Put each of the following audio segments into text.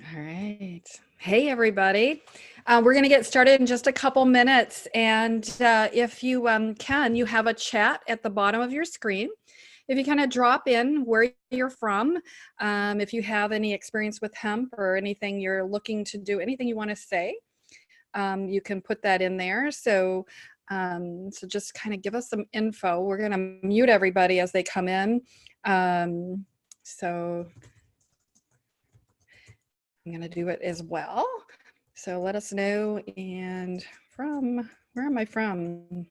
All right. Hey, everybody. We're going to get started in just a couple minutes. And if you can, you have a chat at the bottom of your screen. If you kind of drop in where you're from, if you have any experience with hemp or anything you're looking to do, anything you want to say, you can put that in there. So just kind of give us some info. We're going to mute everybody as they come in. So I'm going to do it as well. So let us know. And from, where am I from?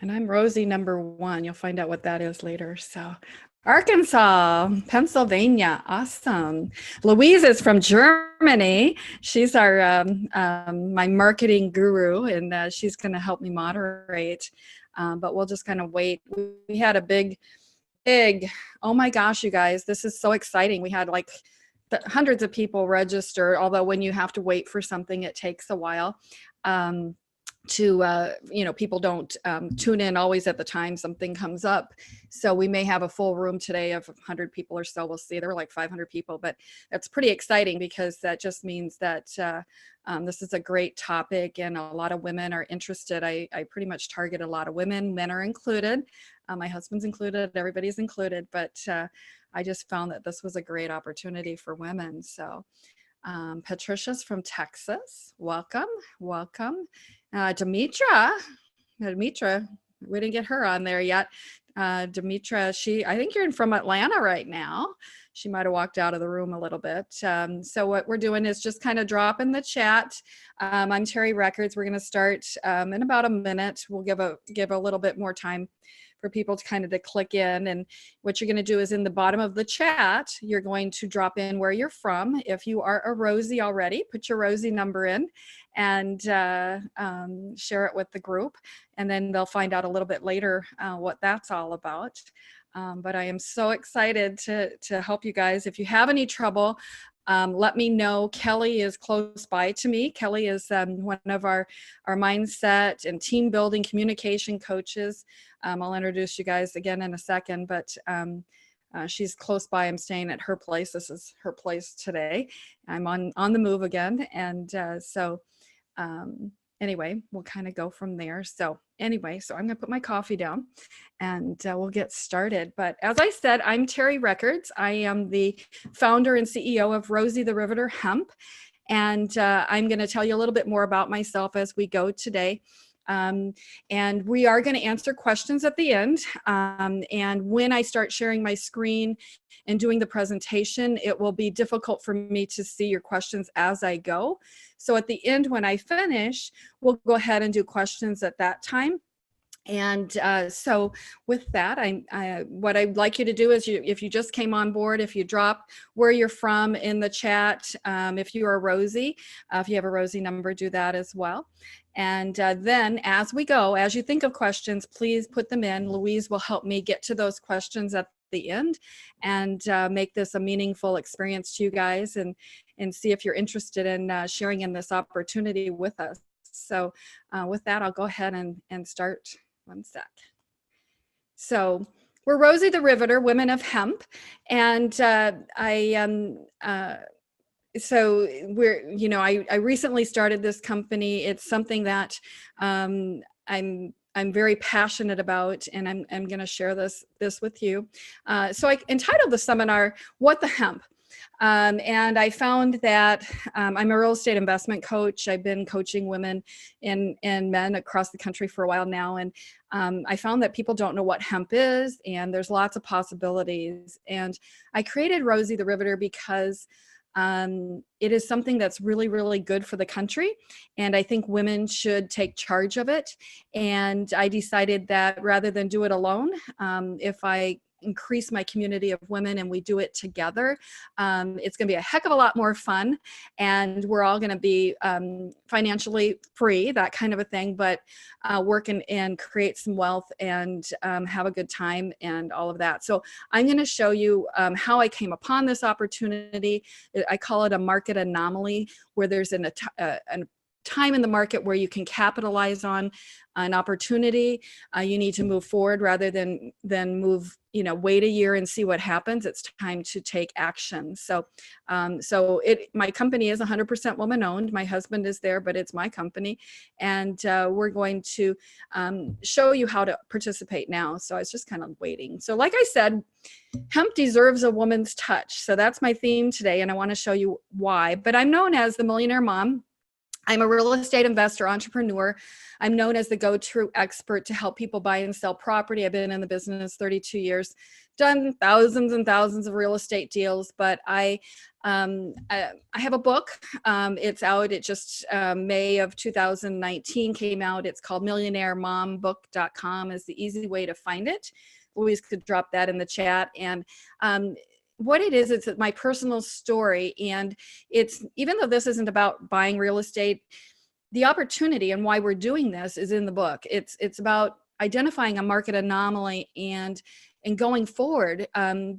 And I'm Rosie #1. You'll find out what that is later. So Arkansas, Pennsylvania, awesome. Louise is from Germany. She's our my marketing guru, and she's going to help me moderate. But we'll just kind of wait. We had a big, oh my gosh, you guys, this is so exciting. We had like hundreds of people register, although when you have to wait for something, it takes a while. People don't tune in always at the time something comes up. So we may have a full room today of 100 people or so. We'll see. There were like 500 people, but that's pretty exciting because that just means that this is a great topic and a lot of women are interested. I pretty much target a lot of women. Men are included. My husband's included. Everybody's included. But I just found that this was a great opportunity for women. So Patricia's from Texas. Welcome. Demetra, we didn't get her on there yet. Demetra, I think you're from Atlanta right now. She might have walked out of the room a little bit. So what we're doing is just kind of drop in the chat. I'm Terry Records. We're going to start in about a minute. We'll give a little bit more time for people to kind of click in. And what you're going to do is in the bottom of the chat, you're going to drop in where you're from. If you are a Rosie already, put your Rosie number in and share it with the group. And then they'll find out a little bit later what that's all about. But I am so excited to help you guys. If you have any trouble, let me know. Kelly is close by to me. Kelly is one of our mindset and team building communication coaches. I'll introduce you guys again in a second, but she's close by. I'm staying at her place. This is her place today. I'm on the move again. And anyway, we'll kind of go from there. So anyway, so I'm going to put my coffee down and we'll get started. But as I said, I'm Terry Records. I am the founder and CEO of Rosie the Riveter Hemp. And I'm going to tell you a little bit more about myself as we go today. And we are going to answer questions at the end. And when I start sharing my screen and doing the presentation, it will be difficult for me to see your questions as I go. So at the end, when I finish, we'll go ahead and do questions at that time. And so with that, what I'd like you to do is if you just came on board, if you drop where you're from in the chat, if you are Rosie, if you have a Rosie number, do that as well. And then as we go, as you think of questions, please put them in. Louise will help me get to those questions at the end and make this a meaningful experience to you guys and see if you're interested in sharing in this opportunity with us. So with that, I'll go ahead and start. One sec. So we're Rosie the Riveter, Women of Hemp, and so I recently started this company. It's something that I'm very passionate about, and I'm going to share this with you. So I entitled the seminar, "What the Hemp?" And I found that I'm a real estate investment coach. I've been coaching women and men across the country for a while now. And I found that people don't know what hemp is, and there's lots of possibilities. And I created Rosie the Riveter because it is something that's really, really good for the country. And I think women should take charge of it. And I decided that rather than do it alone, if I increase my community of women and we do it together, it's going to be a heck of a lot more fun, and we're all going to be financially free, that kind of a thing, but work and create some wealth and have a good time and all of that. So I'm going to show you how I came upon this opportunity. I call it a market anomaly, where there's an time in the market where you can capitalize on an opportunity. You need to move forward rather than move, wait a year and see what happens. It's time to take action. So, my company is 100% woman owned. My husband is there, but it's my company. And we're going to show you how to participate now. So I was just kind of waiting. So like I said, hemp deserves a woman's touch. So that's my theme today. And I want to show you why. But I'm known as the Millionaire Mom. I'm a real estate investor, entrepreneur. I'm known as the go-to expert to help people buy and sell property. I've been in the business 32 years, done thousands and thousands of real estate deals, but I have a book. It's out. It just May of 2019 came out. It's called MillionaireMomBook.com is the easy way to find it. Louise could drop that in the chat. And what it is, it's my personal story. And it's, even though this isn't about buying real estate, the opportunity and why we're doing this is in the book. It's about identifying a market anomaly and going forward,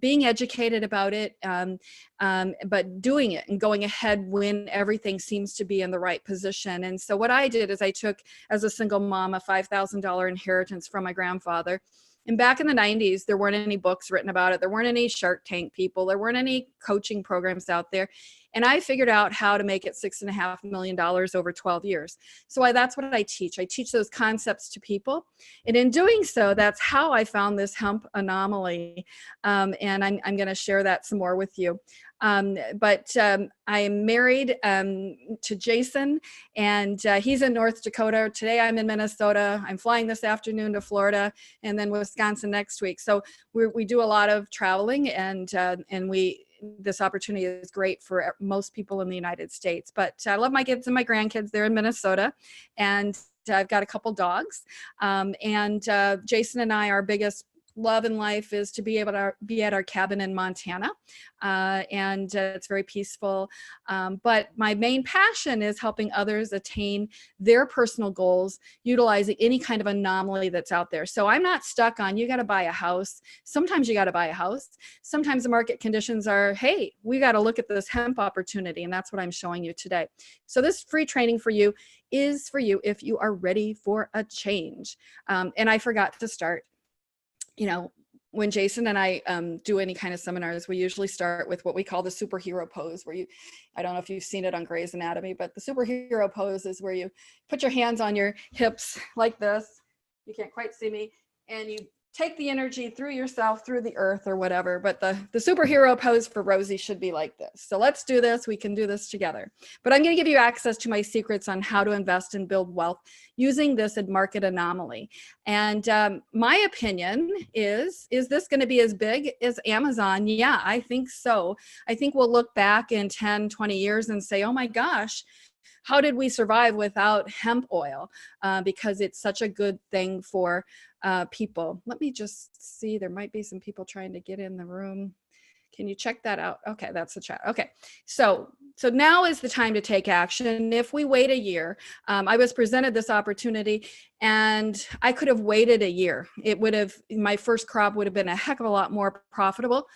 being educated about it, but doing it and going ahead when everything seems to be in the right position. And so what I did is I took, as a single mom, a $5,000 inheritance from my grandfather. And back in the 90s, there weren't any books written about it. There weren't any Shark Tank people. There weren't any coaching programs out there. And I figured out how to make it $6.5 million over 12 years. So that's what I teach. I teach those concepts to people. And in doing so, that's how I found this hemp anomaly. And I'm going to share that some more with you. But I am married to Jason, and he's in North Dakota. Today I'm in Minnesota. I'm flying this afternoon to Florida, and then Wisconsin next week. So we do a lot of traveling, and this opportunity is great for most people in the United States. But I love my kids and my grandkids. They're in Minnesota, and I've got a couple dogs. Jason and I, our biggest love in life is to be able to be at our cabin in Montana. It's very peaceful. But my main passion is helping others attain their personal goals, utilizing any kind of anomaly that's out there. So I'm not stuck on, you got to buy a house. Sometimes you got to buy a house. Sometimes the market conditions are, hey, we got to look at this hemp opportunity. And that's what I'm showing you today. So this free training for you is for you if you are ready for a change. And I forgot to start. When Jason and I do any kind of seminars, we usually start with what we call the superhero pose, where I don't know if you've seen it on Grey's Anatomy, but the superhero pose is where you put your hands on your hips like this. You can't quite see me. And you take the energy through yourself, through the earth or whatever. But the superhero pose for Rosie should be like this. So let's do this. We can do this together. But I'm going to give you access to my secrets on how to invest and build wealth using this market anomaly. And my opinion is this going to be as big as Amazon? Yeah, I think so. I think we'll look back in 10, 20 years and say, oh my gosh, how did we survive without hemp oil? Because it's such a good thing for people. Let me just see, there might be some people trying to get in the room. Can you check that out? Okay, that's the chat. Okay, so now is the time to take action. If we wait a year, I was presented this opportunity and I could have waited a year. My first crop would have been a heck of a lot more profitable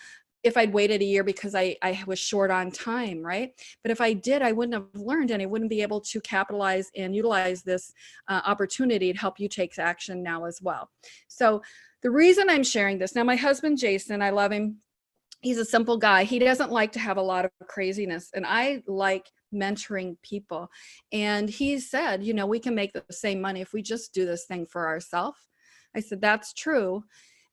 if I'd waited a year because I was short on time, right? But if I did, I wouldn't have learned and I wouldn't be able to capitalize and utilize this opportunity to help you take action now as well. So the reason I'm sharing this, now my husband, Jason, I love him. He's a simple guy. He doesn't like to have a lot of craziness. And I like mentoring people. And he said, we can make the same money if we just do this thing for ourselves. I said, that's true.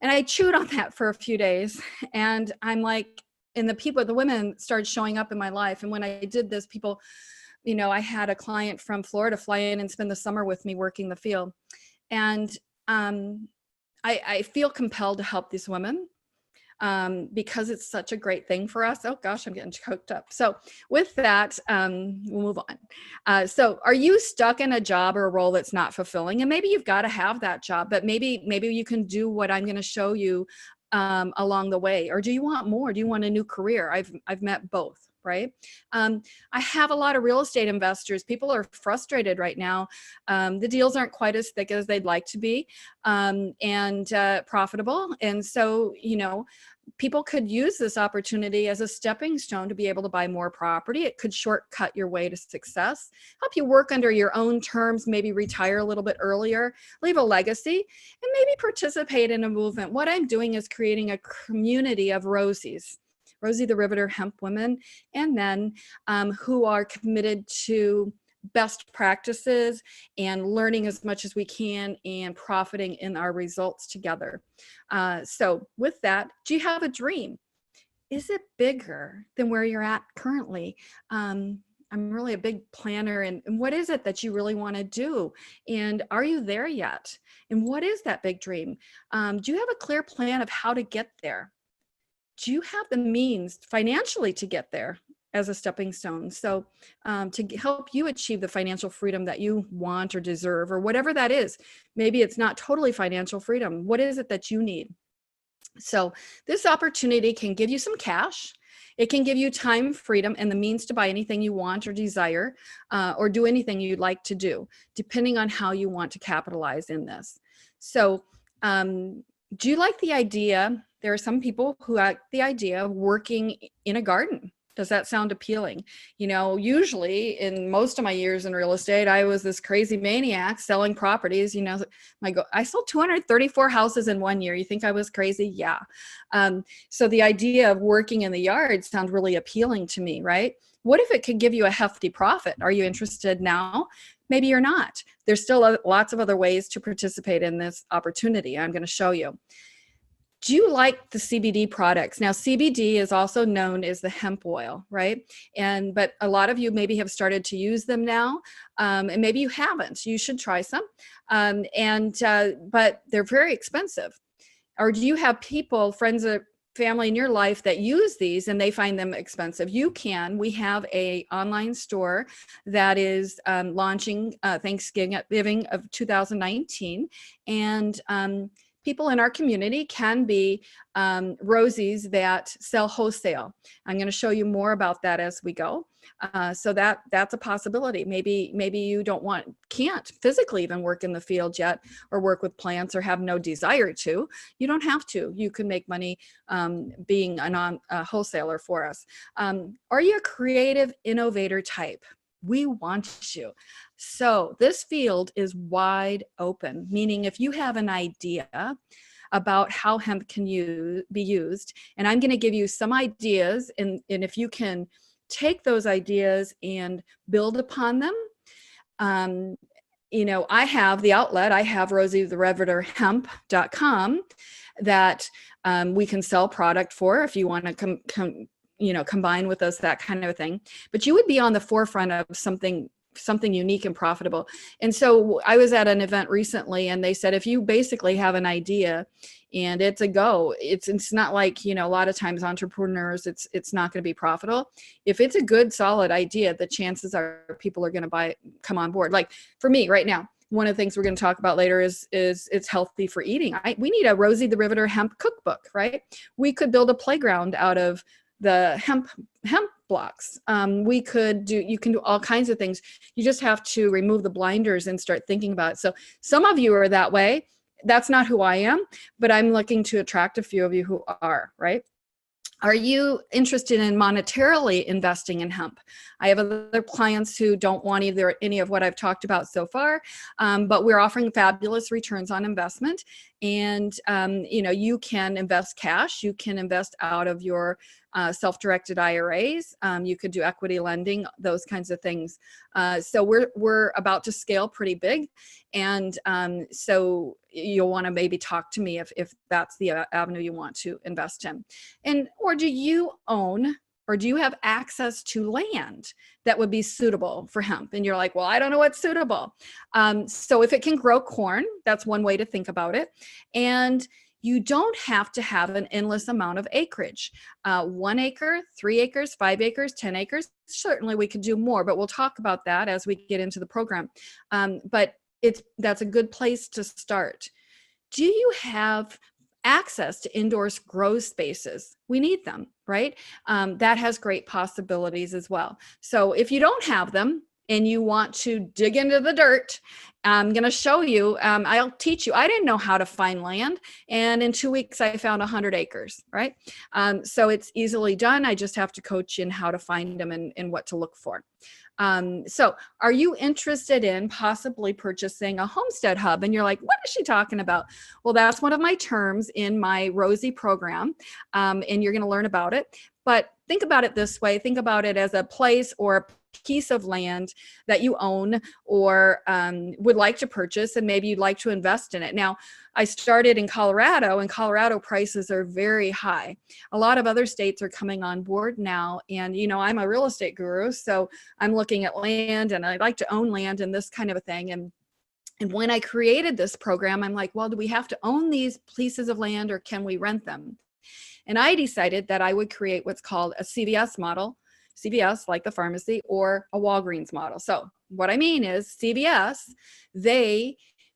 And I chewed on that for a few days. And I'm like, and the women started showing up in my life. And when I did this, people, I had a client from Florida fly in and spend the summer with me working the field. And I feel compelled to help these women because it's such a great thing for us. Oh gosh, I'm getting choked up. So with that, we'll move on. So are you stuck in a job or a role that's not fulfilling? And maybe you've got to have that job, but maybe you can do what I'm going to show you along the way. Or do you want more? Do you want a new career? I've met both, right? I have a lot of real estate investors. People are frustrated right now. The deals aren't quite as thick as they'd like to be, and profitable. And so, people could use this opportunity as a stepping stone to be able to buy more property. It could shortcut your way to success, help you work under your own terms, maybe retire a little bit earlier, leave a legacy, and maybe participate in a movement. What I'm doing is creating a community of Rosies, Rosie the Riveter hemp women and men, who are committed to best practices and learning as much as we can and profiting in our results together. So with that, do you have a dream? Is it bigger than where you're at currently? I'm really a big planner, and what is it that you really want to do? And are you there yet? And what is that big dream? Do you have a clear plan of how to get there? Do you have the means financially to get there as a stepping stone? So to help you achieve the financial freedom that you want or deserve, or whatever that is, maybe it's not totally financial freedom. What is it that you need? So this opportunity can give you some cash. It can give you time, freedom, and the means to buy anything you want or desire, or do anything you'd like to do, depending on how you want to capitalize in this. So do you like the idea? There are some people who like the idea of working in a garden. Does that sound appealing? Usually in most of my years in real estate, I was this crazy maniac selling properties. I sold 234 houses in 1 year. You think I was crazy? Yeah. So the idea of working in the yard sounds really appealing to me, right? What if it could give you a hefty profit? Are you interested now? Maybe you're not. There's still lots of other ways to participate in this opportunity. I'm going to show you. Do you like the CBD products? Now, CBD is also known as the hemp oil, right? But a lot of you maybe have started to use them now, and maybe you haven't. You should try some, but they're very expensive. Or do you have people, friends or family in your life that use these and they find them expensive? You can. We have a online store that is launching Thanksgiving of 2019, and people in our community can be Rosies that sell wholesale. I'm going to show you more about that as we go. So that's a possibility. Maybe you can't physically even work in the field yet, or work with plants, or have no desire to. You don't have to. You can make money being a wholesaler for us. Are you a creative innovator type? We want you. So this field is wide open, meaning if you have an idea about how hemp can be used, and I'm going to give you some ideas, and if you can take those ideas and build upon them. I have the outlet. I have rosiethereveterhemp.com that we can sell product for if you want to combine with us, that kind of a thing. But you would be on the forefront of something unique and profitable. And so I was at an event recently, and they said, if you basically have an idea and it's a go, it's not like, a lot of times entrepreneurs, it's not going to be profitable. If it's a good, solid idea, the chances are people are going to come on board. Like for me right now, one of the things we're going to talk about later is it's healthy for eating. We need a Rosie the Riveter hemp cookbook, right? We could build a playground out of the hemp blocks. You can do all kinds of things. You just have to remove the blinders and start thinking about it. So some of you are that way. That's not who I am, but I'm looking to attract a few of you who are, right? Are you interested in monetarily investing in hemp? I have other clients who don't want any of what I've talked about so far, but we're offering fabulous returns on investment. And you can invest cash. You can invest out of your self-directed IRAs. You could do equity lending, those kinds of things. So we're about to scale pretty big, and so you'll want to maybe talk to me if that's the avenue you want to invest in. Or do you own, or do you have access to land that would be suitable for hemp? And you're like, well, I don't know what's suitable. So if it can grow corn, that's one way to think about it. And you don't have to have an endless amount of acreage. 1 acre, 3 acres, 5 acres, 10 acres. Certainly we could do more, but we'll talk about that as we get into the program. But that's a good place to start. Do you have access to indoor grow spaces? We need them. right? That has great possibilities as well. So if you don't have them and you want to dig into the dirt, I'm going to show you, I'll teach you. I didn't know how to find land. And in 2 weeks, I found 100 acres, right? So it's easily done. I just have to coach you in how to find them and what to look for. So are you interested in possibly purchasing a homestead hub? And you're like, what is she talking about? Well, that's one of my terms in my Rosie program. And you're going to learn about it. But think about it this way. Think about it as a place or a piece of land that you own or would like to purchase, and maybe you'd like to invest in it. Now, I started in Colorado, and Colorado prices are very high. A lot of other states are coming on board now. And, you know, I'm a real estate guru, so I'm looking at land and I like to own land and this kind of a thing. And when I created this program, I'm like, well, do we have to own these pieces of land or can we rent them? And I decided that I would create what's called a CVS model, CVS like the pharmacy, or a Walgreens model. So what I mean is CVS,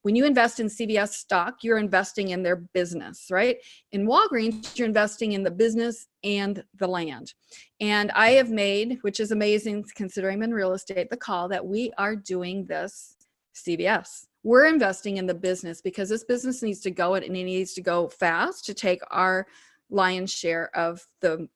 when you invest in CVS stock, you're investing in their business, right? In Walgreens, you're investing in the business and the land. And I have made, which is amazing considering I'm in real estate, the call that we are doing this CVS. We're investing in the business because this business needs to go and it needs to go fast to take our lion's share of the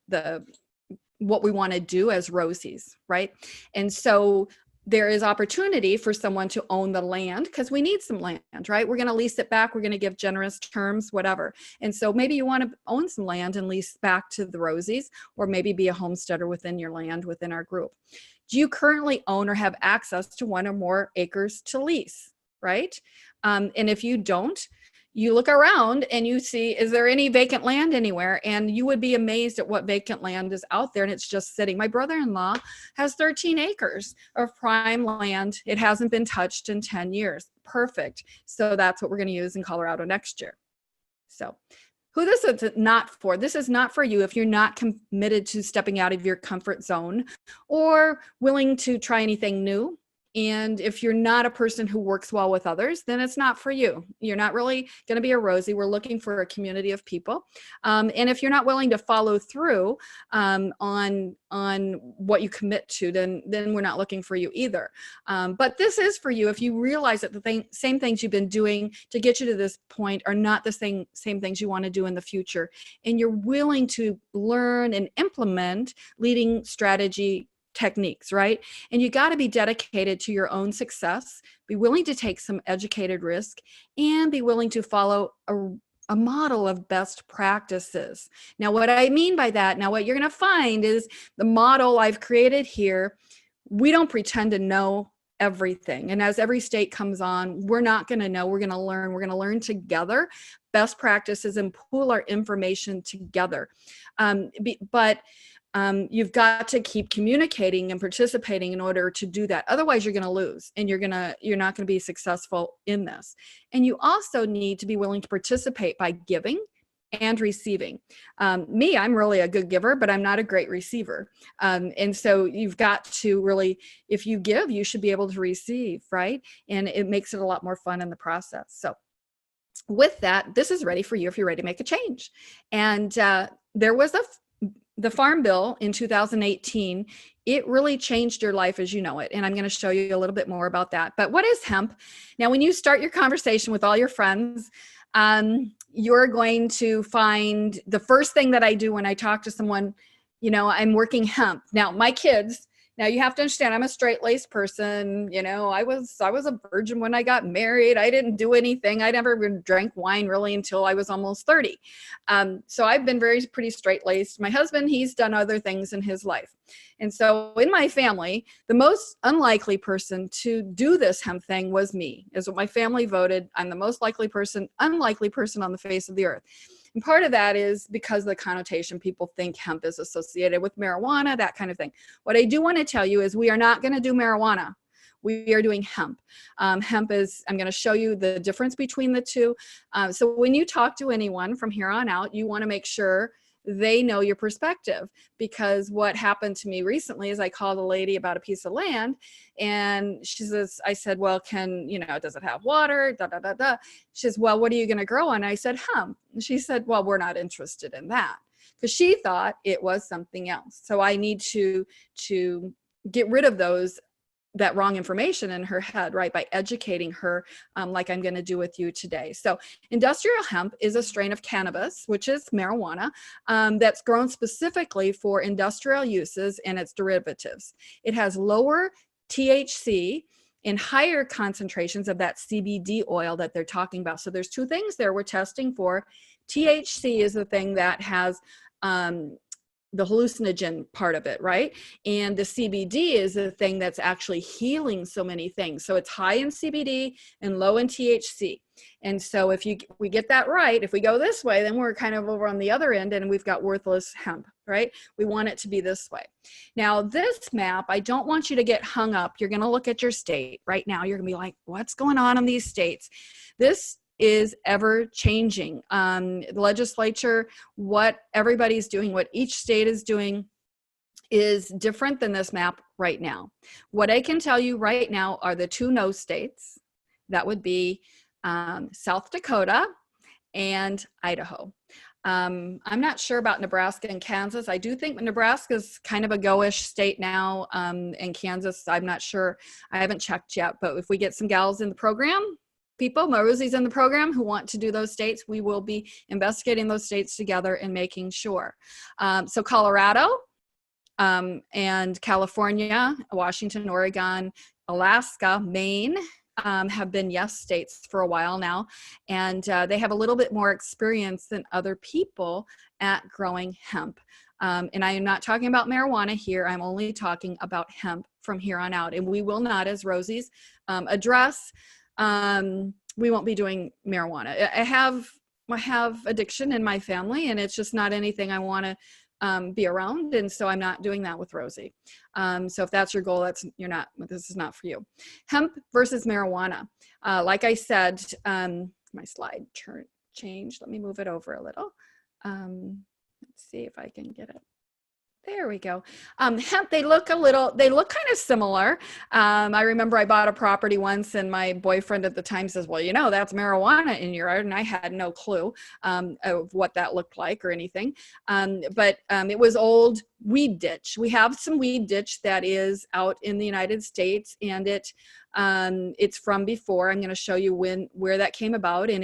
what we want to do as Rosies, right? And so there is opportunity for someone to own the land because we need some land, right? We're going to lease it back. We're going to give generous terms, whatever. And so maybe you want to own some land and lease back to the Rosies, or maybe be a homesteader within your land within our group. Do you currently own or have access to one or more acres to lease, right? And if you don't, you look around and you see, is there any vacant land anywhere? And you would be amazed at what vacant land is out there and it's just sitting. My brother-in-law has 13 acres of prime land. It hasn't been touched in 10 years. Perfect. So that's what we're going to use in Colorado next year. So who this is not for, this is not for you if you're not committed to stepping out of your comfort zone or willing to try anything new. And if you're not a person who works well with others, then it's not for you. You're not really going to be a Rosie. We're looking for a community of people. And if you're not willing to follow through on what you commit to, then we're not looking for you either. But this is for you if you realize that the same things you've been doing to get you to this point are not the same things you want to do in the future. And you're willing to learn and implement leading strategy techniques, right? And you got to be dedicated to your own success, be willing to take some educated risk, and be willing to follow a model of best practices. Now, what I mean by that, now what you're going to find is the model I've created here, we don't pretend to know everything. And as every state comes on, we're not going to know, we're going to learn together best practices and pool our information together. You've got to keep communicating and participating in order to do that. Otherwise, you're going to lose and you're not going to be successful in this. And you also need to be willing to participate by giving and receiving. I'm really a good giver, but I'm not a great receiver. And so you've got to really, if you give, you should be able to receive, right? And it makes it a lot more fun in the process. So with that, this is ready for you if you're ready to make a change. And there was the Farm Bill in 2018, it really changed your life as you know it. And I'm going to show you a little bit more about that. But what is hemp? Now, when you start your conversation with all your friends, you're going to find the first thing that I do when I talk to someone, I'm working hemp. Now, my kids, now you have to understand, I'm a straight-laced person. I was a virgin when I got married. I didn't do anything. I never drank wine really until I was almost 30. So I've been pretty straight-laced. My husband, he's done other things in his life. And so in my family, the most unlikely person to do this hemp thing was me, is what my family voted. I'm the most unlikely person on the face of the earth. And part of that is because of the connotation. People think hemp is associated with marijuana, that kind of thing. What I do want to tell you is we are not going to do marijuana. We are doing hemp. Hemp is, I'm going to show you the difference between the two. So when you talk to anyone from here on out, you want to make sure they know your perspective, because what happened to me recently is I called a lady about a piece of land and I said, well, does it have water? She says, well, what are you going to grow on? I said, hemp. And she said, well, we're not interested in that. because she thought it was something else. So I need to get rid of that wrong information in her head, right, by educating her, like I'm going to do with you today. So industrial hemp is a strain of cannabis, which is marijuana, that's grown specifically for industrial uses and its derivatives. It has lower THC in higher concentrations of that CBD oil that they're talking about. So there's two things there we're testing for. THC is the thing that has the hallucinogen part of it, right? And the CBD is the thing that's actually healing so many things. So it's high in CBD and low in THC. And so if we get that right, if we go this way, then we're kind of over on the other end and we've got worthless hemp, right? We want it to be this way. Now this map, I don't want you to get hung up. You're going to look at your state right now. You're going to be like, what's going on in these states? This is ever changing. The legislature, what everybody's doing, what each state is doing is different than this map right now. What I can tell you right now are the two no states. That would be South Dakota and Idaho. I'm not sure about Nebraska and Kansas. I do think Nebraska's kind of a go-ish state now, and Kansas, I'm not sure. I haven't checked yet, but if we get some gals in the program, people, Rosie's in the program who want to do those states, we will be investigating those states together and making sure. So Colorado and California, Washington, Oregon, Alaska, Maine have been yes states for a while now. And they have a little bit more experience than other people at growing hemp. And I am not talking about marijuana here. I'm only talking about hemp from here on out. And we will not, as Rosie's address, we won't be doing marijuana. I have addiction in my family, and it's just not anything I want to be around, and so I'm not doing that with Rosie. So if that's your goal, this is not for you. Hemp versus marijuana. Like I said, my slide changed. Let me move it over a little. Let's see if I can get it. There we go. Hemp, they look kind of similar. I remember I bought a property once and my boyfriend at the time says, well, that's marijuana in your yard. And I had no clue of what that looked like or anything. But it was old weed ditch. We have some weed ditch that is out in the United States, and it's from before. I'm going to show you where that came about, and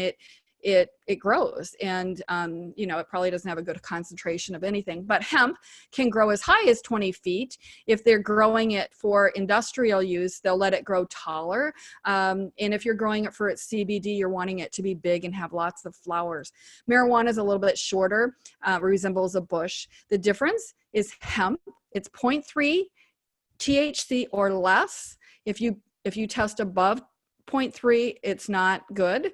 it grows, and it probably doesn't have a good concentration of anything, but hemp can grow as high as 20 feet. If they're growing it for industrial use, they'll let it grow taller. And if you're growing it for its CBD, you're wanting it to be big and have lots of flowers. Marijuana is a little bit shorter, resembles a bush. The difference is hemp, it's 0.3 THC or less. If you test above 0.3, it's not good.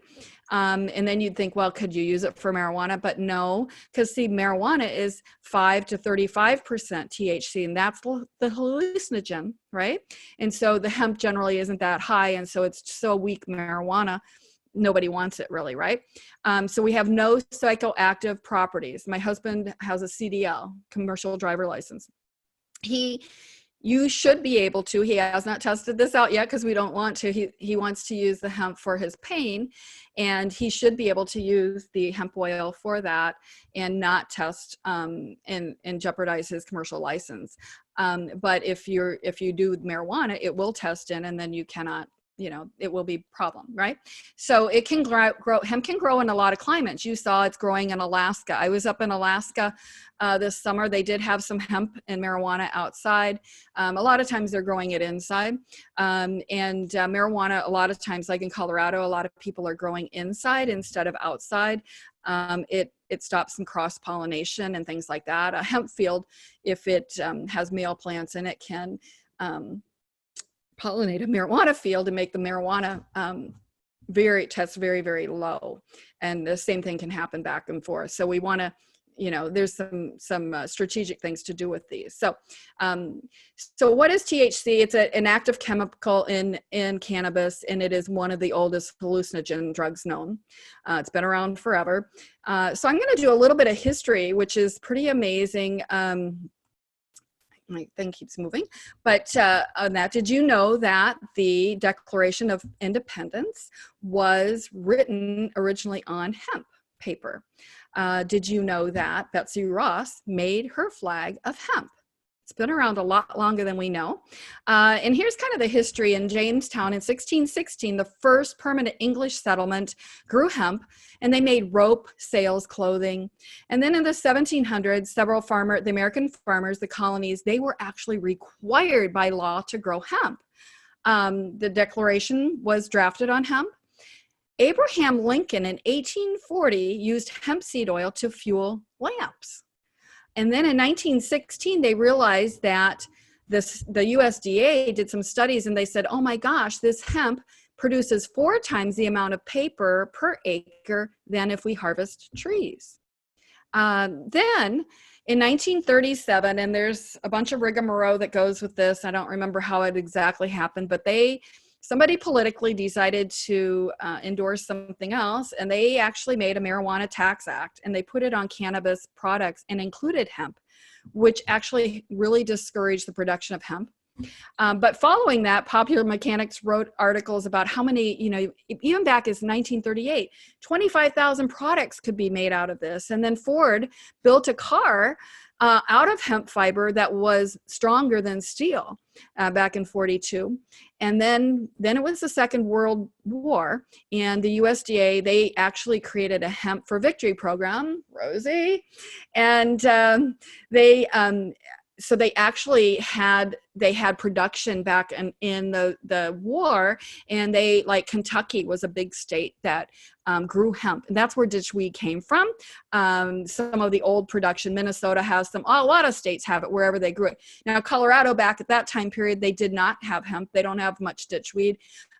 And then you'd think, well, could you use it for marijuana? But no, because see, marijuana is 5 to 35% THC, and that's the hallucinogen, right? And so the hemp generally isn't that high, and so it's so weak marijuana, nobody wants it really, right? So we have no psychoactive properties. My husband has a CDL, commercial driver license. You should be able to, he has not tested this out yet because we don't want to, he wants to use the hemp for his pain, and he should be able to use the hemp oil for that and not test and jeopardize his commercial license. But if you do marijuana, it will test in, and then you cannot, it will be a problem, right? So it can grow, hemp can grow in a lot of climates. You saw it's growing in Alaska. I was up in Alaska this summer. They did have some hemp and marijuana outside. A lot of times they're growing it inside. Marijuana, a lot of times, like in Colorado, a lot of people are growing inside instead of outside. It stops some cross-pollination and things like that. A hemp field, if it has male plants in it, can pollinate a marijuana field and make the marijuana test very, very low. And the same thing can happen back and forth. So we want to, there's some strategic things to do with these. So what is THC? It's an active chemical in cannabis, and it is one of the oldest hallucinogen drugs known. It's been around forever. So I'm going to do a little bit of history, which is pretty amazing. My thing keeps moving, but on that, did you know that the Declaration of Independence was written originally on hemp paper? Did you know that Betsy Ross made her flag of hemp? It's been around a lot longer than we know. And here's kind of the history. In Jamestown in 1616, the first permanent English settlement grew hemp, and they made rope, sails, clothing. And then in the 1700s, the American farmers, the colonies, they were actually required by law to grow hemp. The Declaration was drafted on hemp. Abraham Lincoln in 1840 used hemp seed oil to fuel lamps. And then in 1916, they realized that the USDA did some studies, and they said, oh my gosh, this hemp produces 4 times the amount of paper per acre than if we harvest trees. Then in 1937, and there's a bunch of rigmarole that goes with this. I don't remember how it exactly happened, but somebody politically decided to endorse something else, and they actually made a marijuana tax act, and they put it on cannabis products and included hemp, which actually really discouraged the production of hemp. But following that, Popular Mechanics wrote articles about how many, even back as 1938, 25,000 products could be made out of this. And then Ford built a car out of hemp fiber that was stronger than steel back in 42. And then it was the Second World War, and the USDA, they actually created a Hemp for Victory program, Rosie, and so they actually had production back in the war, and like Kentucky was a big state that grew hemp, and that's where ditchweed came from. Some of the old production, Minnesota has some, a lot of states have it wherever they grew it. Now Colorado, back at that time period, they did not have hemp. They don't have much ditchweed,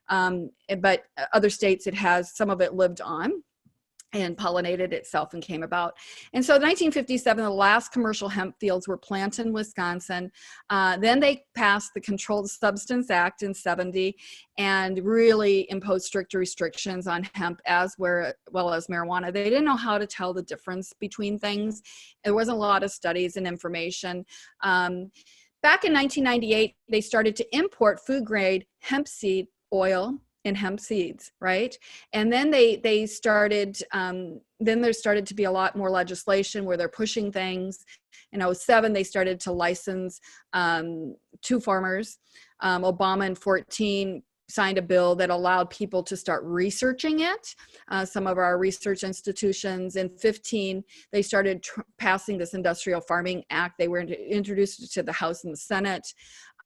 but other states it has, some of it lived on and pollinated itself and came about. And so in 1957, the last commercial hemp fields were planted in Wisconsin. Then they passed the Controlled Substance Act in 70 and really imposed strict restrictions on hemp well as marijuana. They didn't know how to tell the difference between things. There wasn't a lot of studies and information. Back in 1998, they started to import food grade hemp seed oil and hemp seeds, right? And then there started to be a lot more legislation where they're pushing things. In 2007, they started to license to farmers. Obama in 2014 signed a bill that allowed people to start researching it. Some of our research institutions in 2015, they started passing this Industrial Farming Act. They were introduced to the House and the Senate.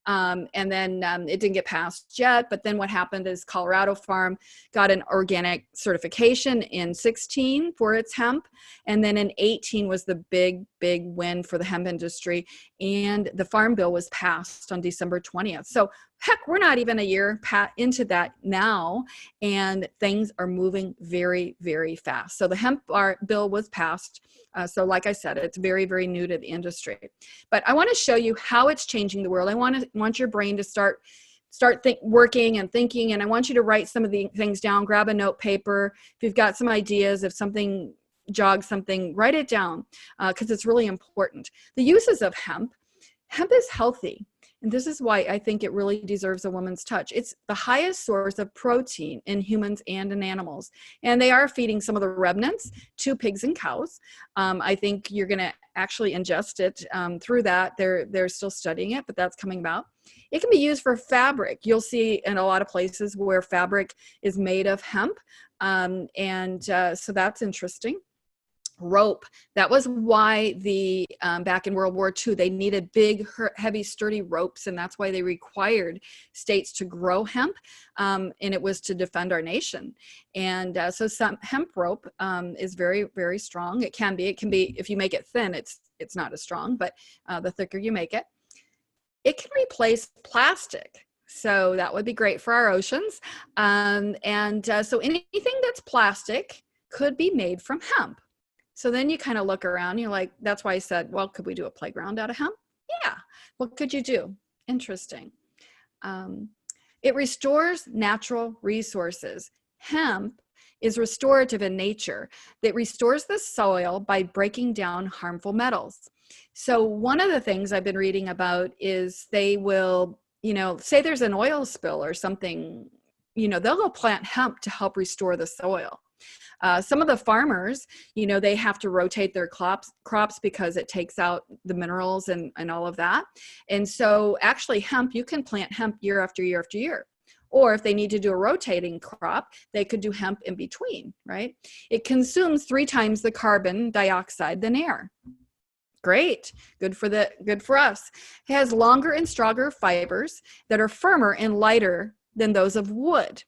And then it didn't get passed yet, but then what happened is Colorado Farm got an organic certification in 2016 for its hemp, and then in 2018 was the big win for the hemp industry, and the Farm Bill was passed on December 20th. So heck, we're not even a year into that now, and things are moving very, very fast. So the hemp bill was passed. So like I said, it's very, very new to the industry. But I want to show you how it's changing the world. I want your brain to start working and thinking, and I want you to write some of the things down. Grab a note paper. If you've got some ideas, if something jogs something, write it down because it's really important. The uses of hemp. Hemp is healthy. And this is why I think it really deserves a woman's touch. It's the highest source of protein in humans and in animals. And they are feeding some of the remnants to pigs and cows. I think you're going to actually ingest it through that. They're still studying it, but that's coming about. It can be used for fabric. You'll see in a lot of places where fabric is made of hemp. So that's interesting. Rope. That was why back in World War II, they needed big, heavy, sturdy ropes, and that's why they required states to grow hemp, and it was to defend our nation. And so some hemp rope is very, very strong. It can be, if you make it thin, it's not as strong, but the thicker you make it. It can replace plastic. So that would be great for our oceans. So anything that's plastic could be made from hemp. So then you kind of look around, you're like, that's why I said, well, could we do a playground out of hemp? Yeah. What could you do? Interesting. It restores natural resources. Hemp is restorative in nature. It restores the soil by breaking down harmful metals. So one of the things I've been reading about is they will, say there's an oil spill or something, they'll go plant hemp to help restore the soil. Some of the farmers, they have to rotate their crops because it takes out the minerals and all of that. And so actually hemp, you can plant hemp year after year after year. Or if they need to do a rotating crop, they could do hemp in between, right? It consumes 3 times the carbon dioxide than air. Great, good for us. It has longer and stronger fibers that are firmer and lighter than those of wood.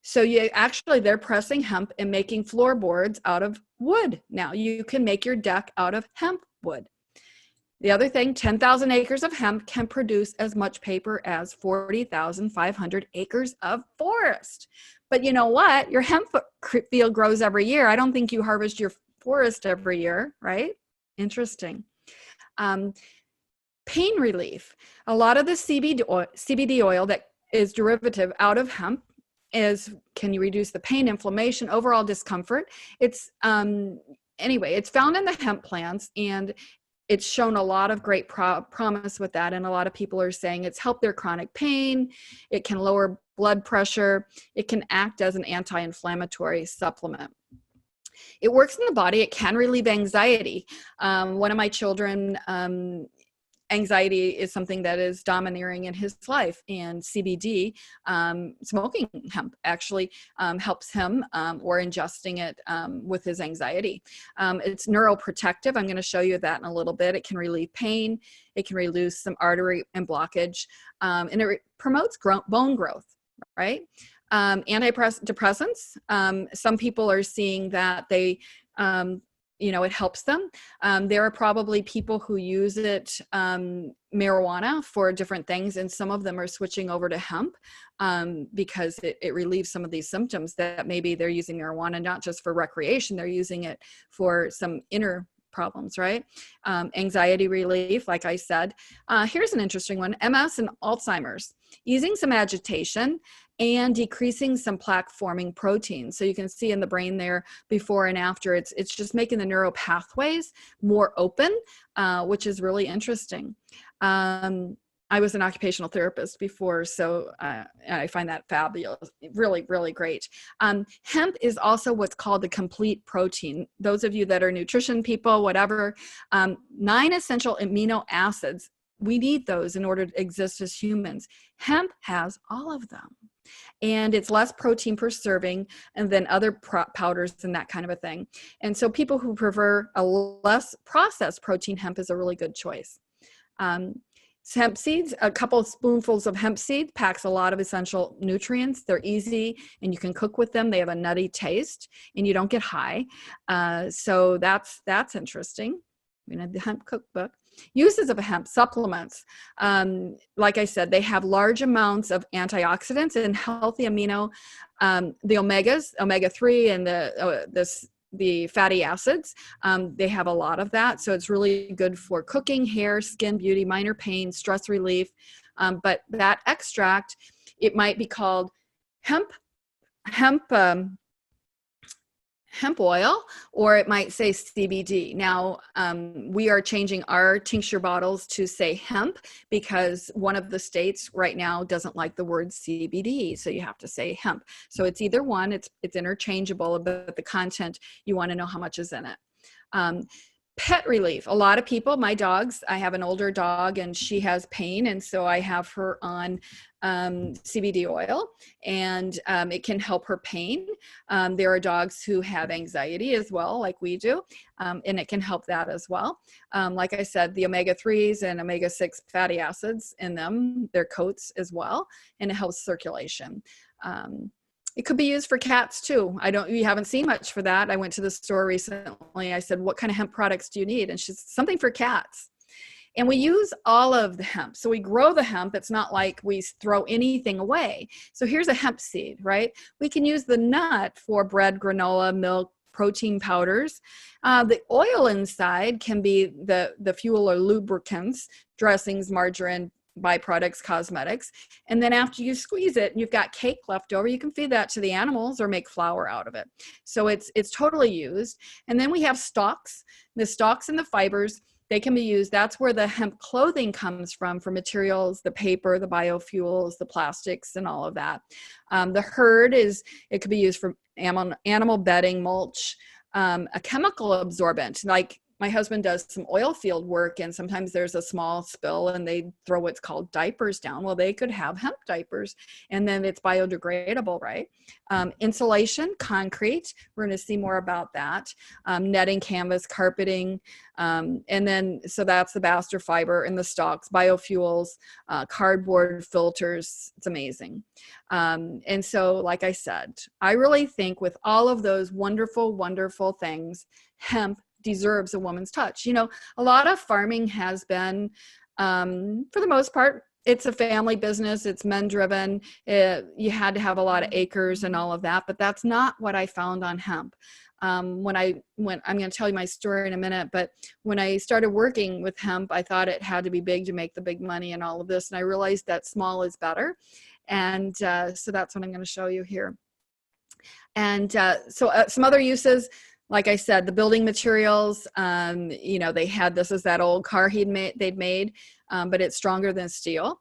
So they're pressing hemp and making floorboards out of wood. Now you can make your deck out of hemp wood. The other thing, 10,000 acres of hemp can produce as much paper as 40,500 acres of forest. But you know what? Your hemp field grows every year. I don't think you harvest your forest every year, right? Interesting. Pain relief. A lot of the CBD oil that is derivative out of hemp can you reduce the pain, inflammation, overall discomfort. It's found in the hemp plants, and it's shown a lot of great promise with that. And a lot of people are saying it's helped their chronic pain. It can lower blood pressure. It can act as an anti-inflammatory supplement. It works in the body. It can relieve anxiety. One of my children, anxiety is something that is domineering in his life, and CBD, smoking hemp actually helps him, or ingesting it with his anxiety. It's neuroprotective. I'm going to show you that in a little bit. It can relieve pain. It can reduce some artery and blockage, and it promotes bone growth, right? Antidepressants. Some people are seeing that they it helps them. There are probably people who use it, marijuana, for different things, and some of them are switching over to hemp because it relieves some of these symptoms that maybe they're using marijuana not just for recreation, they're using it for some inner problems, right? Anxiety relief, like I said. Here's an interesting one, MS and Alzheimer's. Easing some agitation and decreasing some plaque-forming proteins. So you can see in the brain there, before and after, it's just making the neural pathways more open, which is really interesting. I was an occupational therapist before, so I find that fabulous, really, really great. Hemp is also what's called the complete protein. Those of you that are nutrition people, whatever, 9 essential amino acids, we need those in order to exist as humans. Hemp has all of them. And it's less protein per serving than other powders and that kind of a thing. And so people who prefer a less processed protein, hemp is a really good choice. Hemp seeds, a couple of spoonfuls of hemp seed packs a lot of essential nutrients. They're easy and you can cook with them. They have a nutty taste and you don't get high. So that's interesting. The hemp cookbook. Uses of hemp supplements. Like I said, they have large amounts of antioxidants and healthy amino, the omegas, omega-3 and the fatty acids. They have a lot of that. So it's really good for cooking, hair, skin, beauty, minor pain, stress relief. But that extract, it might be called hemp oil, or it might say CBD. Now, we are changing our tincture bottles to say hemp because one of the states right now doesn't like the word CBD, so you have to say hemp. So it's either one, it's interchangeable, but the content, you want to know how much is in it. Pet relief. A lot of people, my dogs, I have an older dog and she has pain, and so I have her on CBD oil, and it can help her pain. There are dogs who have anxiety as well, like we do, and it can help that as well. Like I said, the omega-3s and omega-6 fatty acids in them, their coats as well, and it helps circulation. It could be used for cats too. You haven't seen much for that. I went to the store recently. I said, what kind of hemp products do you need? And she said, something for cats. And we use all of the hemp. So we grow the hemp. It's not like we throw anything away. So here's a hemp seed, right? We can use the nut for bread, granola, milk, protein powders. The oil inside can be the fuel or lubricants, dressings, margarine, byproducts, cosmetics. And then after you squeeze it and you've got cake left over, you can feed that to the animals or make flour out of it. So it's totally used. And then we have stalks. The stalks and the fibers, they can be used. That's where the hemp clothing comes from, for materials, the paper, the biofuels, the plastics, and all of that. The hurd it could be used for animal bedding, mulch, a chemical absorbent. Like my husband does some oil field work, and sometimes there's a small spill and they throw what's called diapers down. Well, they could have hemp diapers, and then it's biodegradable, right? Insulation, concrete, we're going to see more about that. Netting, canvas, carpeting, and then so that's the baster fiber and the stalks, biofuels, cardboard, filters. It's amazing. And so, like I said, I really think with all of those wonderful, wonderful things, hemp deserves a woman's touch. A lot of farming has been, for the most part, it's a family business. It's men driven. You had to have a lot of acres and all of that, but that's not what I found on hemp. I'm going to tell you my story in a minute, but when I started working with hemp, I thought it had to be big to make the big money and all of this. And I realized that small is better. And so that's what I'm going to show you here. And so some other uses, like I said, the building materials, they had, this is that old car they'd made, but it's stronger than steel.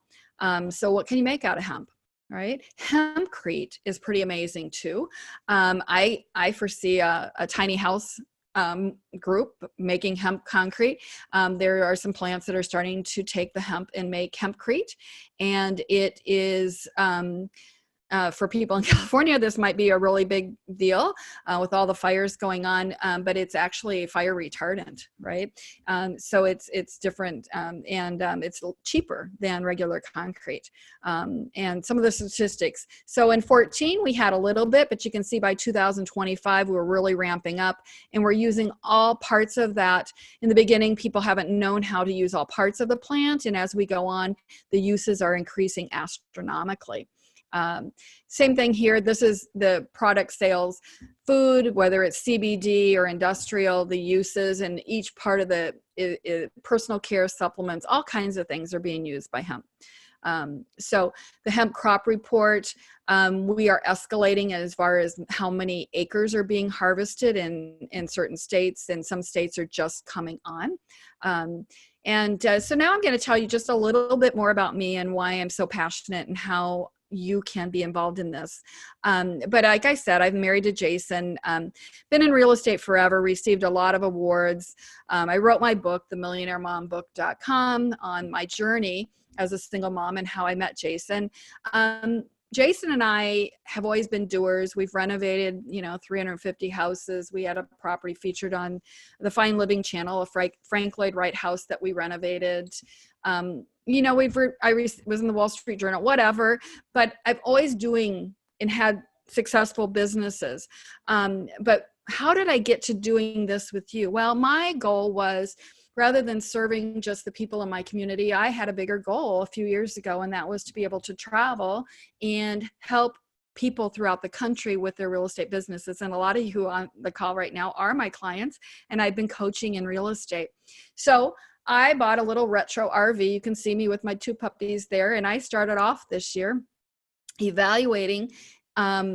So what can you make out of hemp, right? Hempcrete is pretty amazing too. I foresee a tiny house group making hemp concrete. There are some plants that are starting to take the hemp and make hempcrete, and it is for people in California, this might be a really big deal with all the fires going on, but it's actually fire retardant, right? So it's different, and it's cheaper than regular concrete. And some of the statistics. So in 14, we had a little bit, but you can see by 2025, we're really ramping up, and we're using all parts of that. In the beginning, people haven't known how to use all parts of the plant, and as we go on, the uses are increasing astronomically. Same thing here. This is the product sales, food, whether it's CBD or industrial, the uses, and each part of the personal care, supplements, all kinds of things are being used by hemp. So the hemp crop report, we are escalating as far as how many acres are being harvested in certain states, and some states are just coming on. So now I'm going to tell you just a little bit more about me and why I'm so passionate and how you can be involved in this. But like I said, I'm married to Jason, been in real estate forever, received a lot of awards. I wrote my book, themillionaireMomBook.com, on my journey as a single mom and how I met Jason. Jason and I have always been doers. We've renovated, 350 houses. We had a property featured on the Fine Living channel, a Frank Lloyd Wright house that we renovated. I was in the Wall Street Journal, whatever, but I've always doing and had successful businesses. But how did I get to doing this with you? Well, my goal was, rather than serving just the people in my community, I had a bigger goal a few years ago, and that was to be able to travel and help people throughout the country with their real estate businesses. And a lot of you who are on the call right now are my clients, and I've been coaching in real estate. So I bought a little retro RV. You can see me with my 2 puppies there. And I started off this year evaluating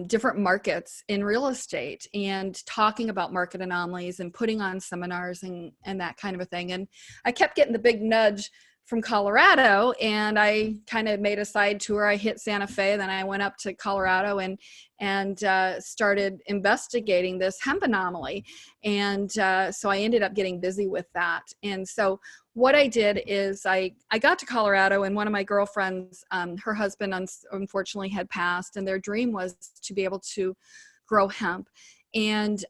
different markets in real estate and talking about market anomalies and putting on seminars and that kind of a thing. And I kept getting the big nudge from Colorado, and I kind of made a side tour. I hit Santa Fe, then I went up to Colorado and started investigating this hemp anomaly. And so I ended up getting busy with that. And so what I did is I got to Colorado, and one of my girlfriends, her husband unfortunately had passed, and their dream was to be able to grow hemp. And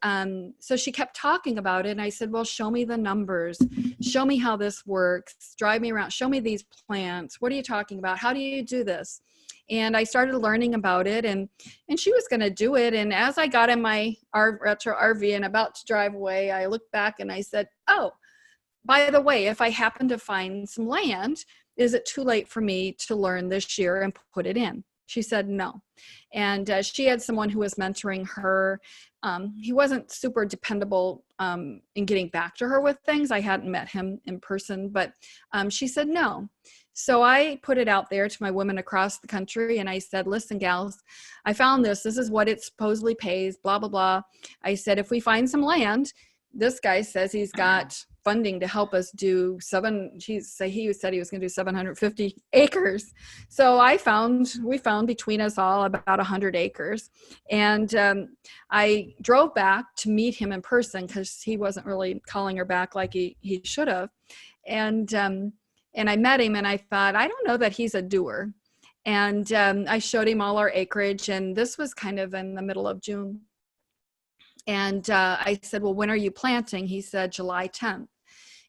so she kept talking about it, and I said, well, show me the numbers, show me how this works, drive me around, show me these plants. What are you talking about? How do you do this? And I started learning about it, and she was going to do it. And as I got in my retro RV and about to drive away, I looked back and I said, oh, by the way, if I happen to find some land, is it too late for me to learn this year and put it in? She said no. And she had someone who was mentoring her. He wasn't super dependable in getting back to her with things. I hadn't met him in person, but she said no. So I put it out there to my women across the country, and I said, listen, gals, I found this. This is what it supposedly pays, blah, blah, blah. I said, if we find some land, this guy says he's got funding to help us do he said he was going to do 750 acres. So we found between us all about 100 acres. And I drove back to meet him in person because he wasn't really calling her back like he should have. And I met him, and I thought, I don't know that he's a doer. And I showed him all our acreage, and this was kind of in the middle of June. And I said, well, when are you planting? He said, July 10th.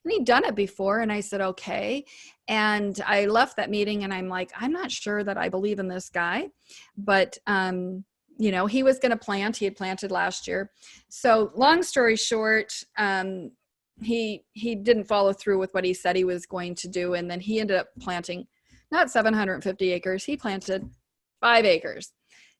And he'd done it before. And I said, okay. And I left that meeting, and I'm like, I'm not sure that I believe in this guy. But, you know, he was going to plant. He had planted last year. So long story short, he didn't follow through with what he said he was going to do. And then he ended up planting not 750 acres. He planted 5 acres.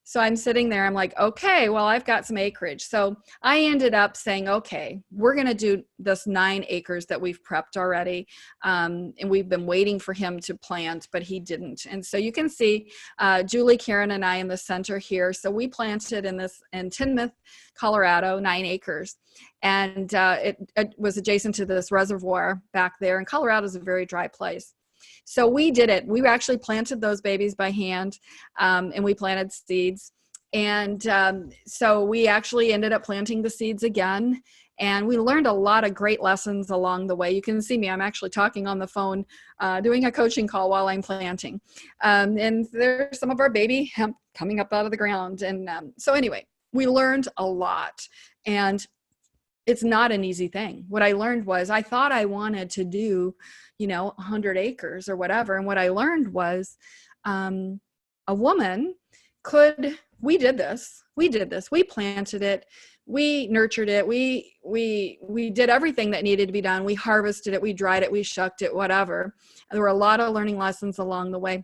So I'm sitting there, I'm like, okay, well, I've got some acreage. So I ended up saying, okay, we're going to do this 9 acres that we've prepped already. And we've been waiting for him to plant, but he didn't. And so you can see Julie, Karen, and I in the center here. So we planted in Tinmouth, Colorado, 9 acres. And it was adjacent to this reservoir back there. And Colorado is a very dry place. So we did it. We actually planted those babies by hand, and we planted seeds. And so we actually ended up planting the seeds again. And we learned a lot of great lessons along the way. You can see me. I'm actually talking on the phone, doing a coaching call while I'm planting. And there's some of our baby hemp coming up out of the ground. And so anyway, we learned a lot. And it's not an easy thing. What I learned was I thought I wanted to do, 100 acres or whatever. And what I learned was a woman we did this. We planted it. We nurtured it. We did everything that needed to be done. We harvested it. We dried it. We shucked it, whatever. And there were a lot of learning lessons along the way.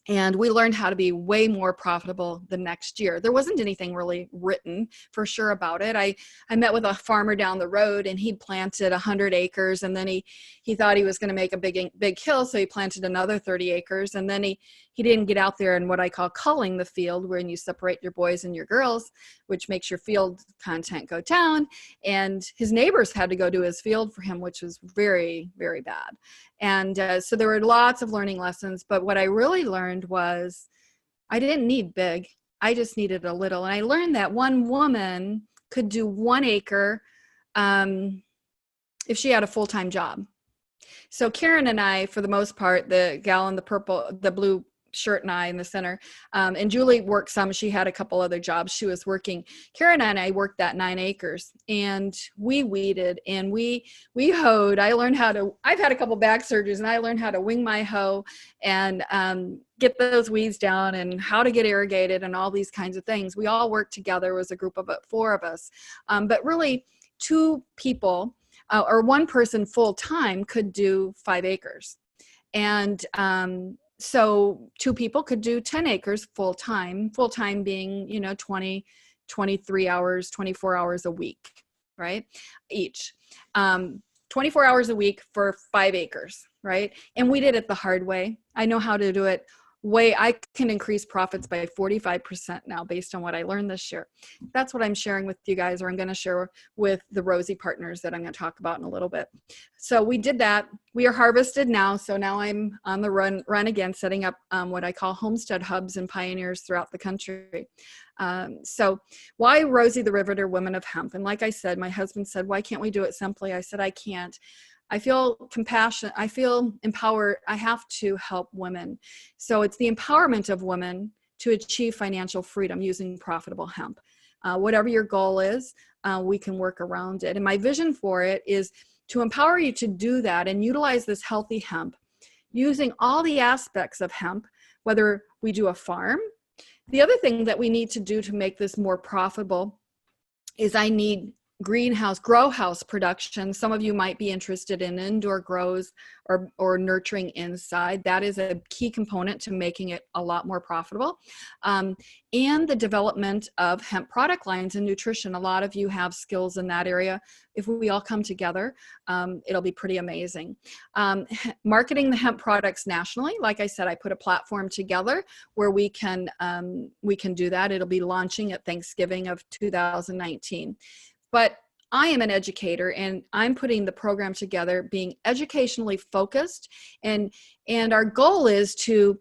And we learned how to be way more profitable the next year. There wasn't anything really written for sure about it. I met with a farmer down the road, and he'd planted 100 acres. And then he thought he was going to make a big hill. So he planted another 30 acres. And then he didn't get out there in what I call culling the field, when you separate your boys and your girls, which makes your field content go down. And his neighbors had to go to his field for him, which was very, very bad. And so there were lots of learning lessons. But what I really learned was I didn't need big. I just needed a little. And I learned that one woman could do 1 acre if she had a full-time job. So Karen and I, for the most part, the gal in the blue shirt and I in the center, and Julie worked some. She had a couple other jobs she was working. Karen and I worked that 9 acres, and we weeded and we hoed. I've had a couple back surgeries, and I learned how to wing my hoe and get those weeds down, and how to get irrigated, and all these kinds of things. We all worked together. It was a group of 4 of us, but really 2 people or 1 person full time could do 5 acres. And so 2 people could do 10 acres full time being, 20, 23 hours, 24 hours a week, right? Each, 24 hours a week for 5 acres, right? And we did it the hard way. I know how to do it. I can increase profits by 45% now based on what I learned this year. That's what I'm sharing with you guys, or I'm going to share with the Rosie partners that I'm going to talk about in a little bit. So we did that. We are harvested now. So now I'm on the run again, setting up what I call homestead hubs and pioneers throughout the country. So why Rosie the Riveter, Women of Hemp? And like I said, my husband said, why can't we do it simply? I said, I can't. I feel compassion. I feel empowered. I have to help women. So it's the empowerment of women to achieve financial freedom using profitable hemp. Whatever your goal is, we can work around it. And my vision for it is to empower you to do that and utilize this healthy hemp using all the aspects of hemp, whether we do a farm. The other thing that we need to do to make this more profitable is I need grow house production. Some of you might be interested in indoor grows or nurturing inside. That is a key component to making it a lot more profitable. And the development of hemp product lines and nutrition. A lot of you have skills in that area. If we all come together, it'll be pretty amazing. Marketing the hemp products nationally. Like I said, I put a platform together where we can do that. It'll be launching at Thanksgiving of 2019. But I am an educator and I'm putting the program together, being educationally focused, and our goal is to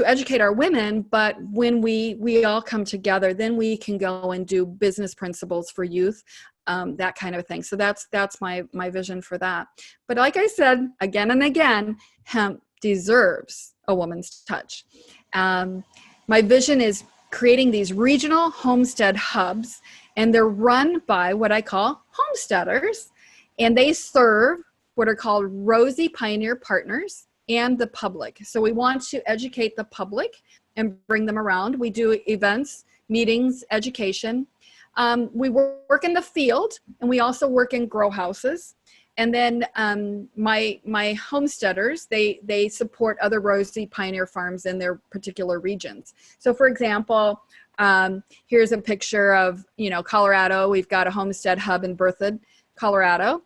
educate our women. But when we all come together, then we can go and do business principles for youth, that kind of thing. So that's my vision for that. But like I said again and again, hemp deserves a woman's touch. My vision is creating these regional homestead hubs, and they're run by what I call homesteaders, and they serve what are called Rosie Pioneer Partners and the public. So we want to educate the public and bring them around. We do events, meetings, education. We work in the field, and we also work in grow houses. And then my homesteaders, they support other Rosie Pioneer farms in their particular regions. So for example, here's a picture of, Colorado. We've got a homestead hub in Berthoud, Colorado.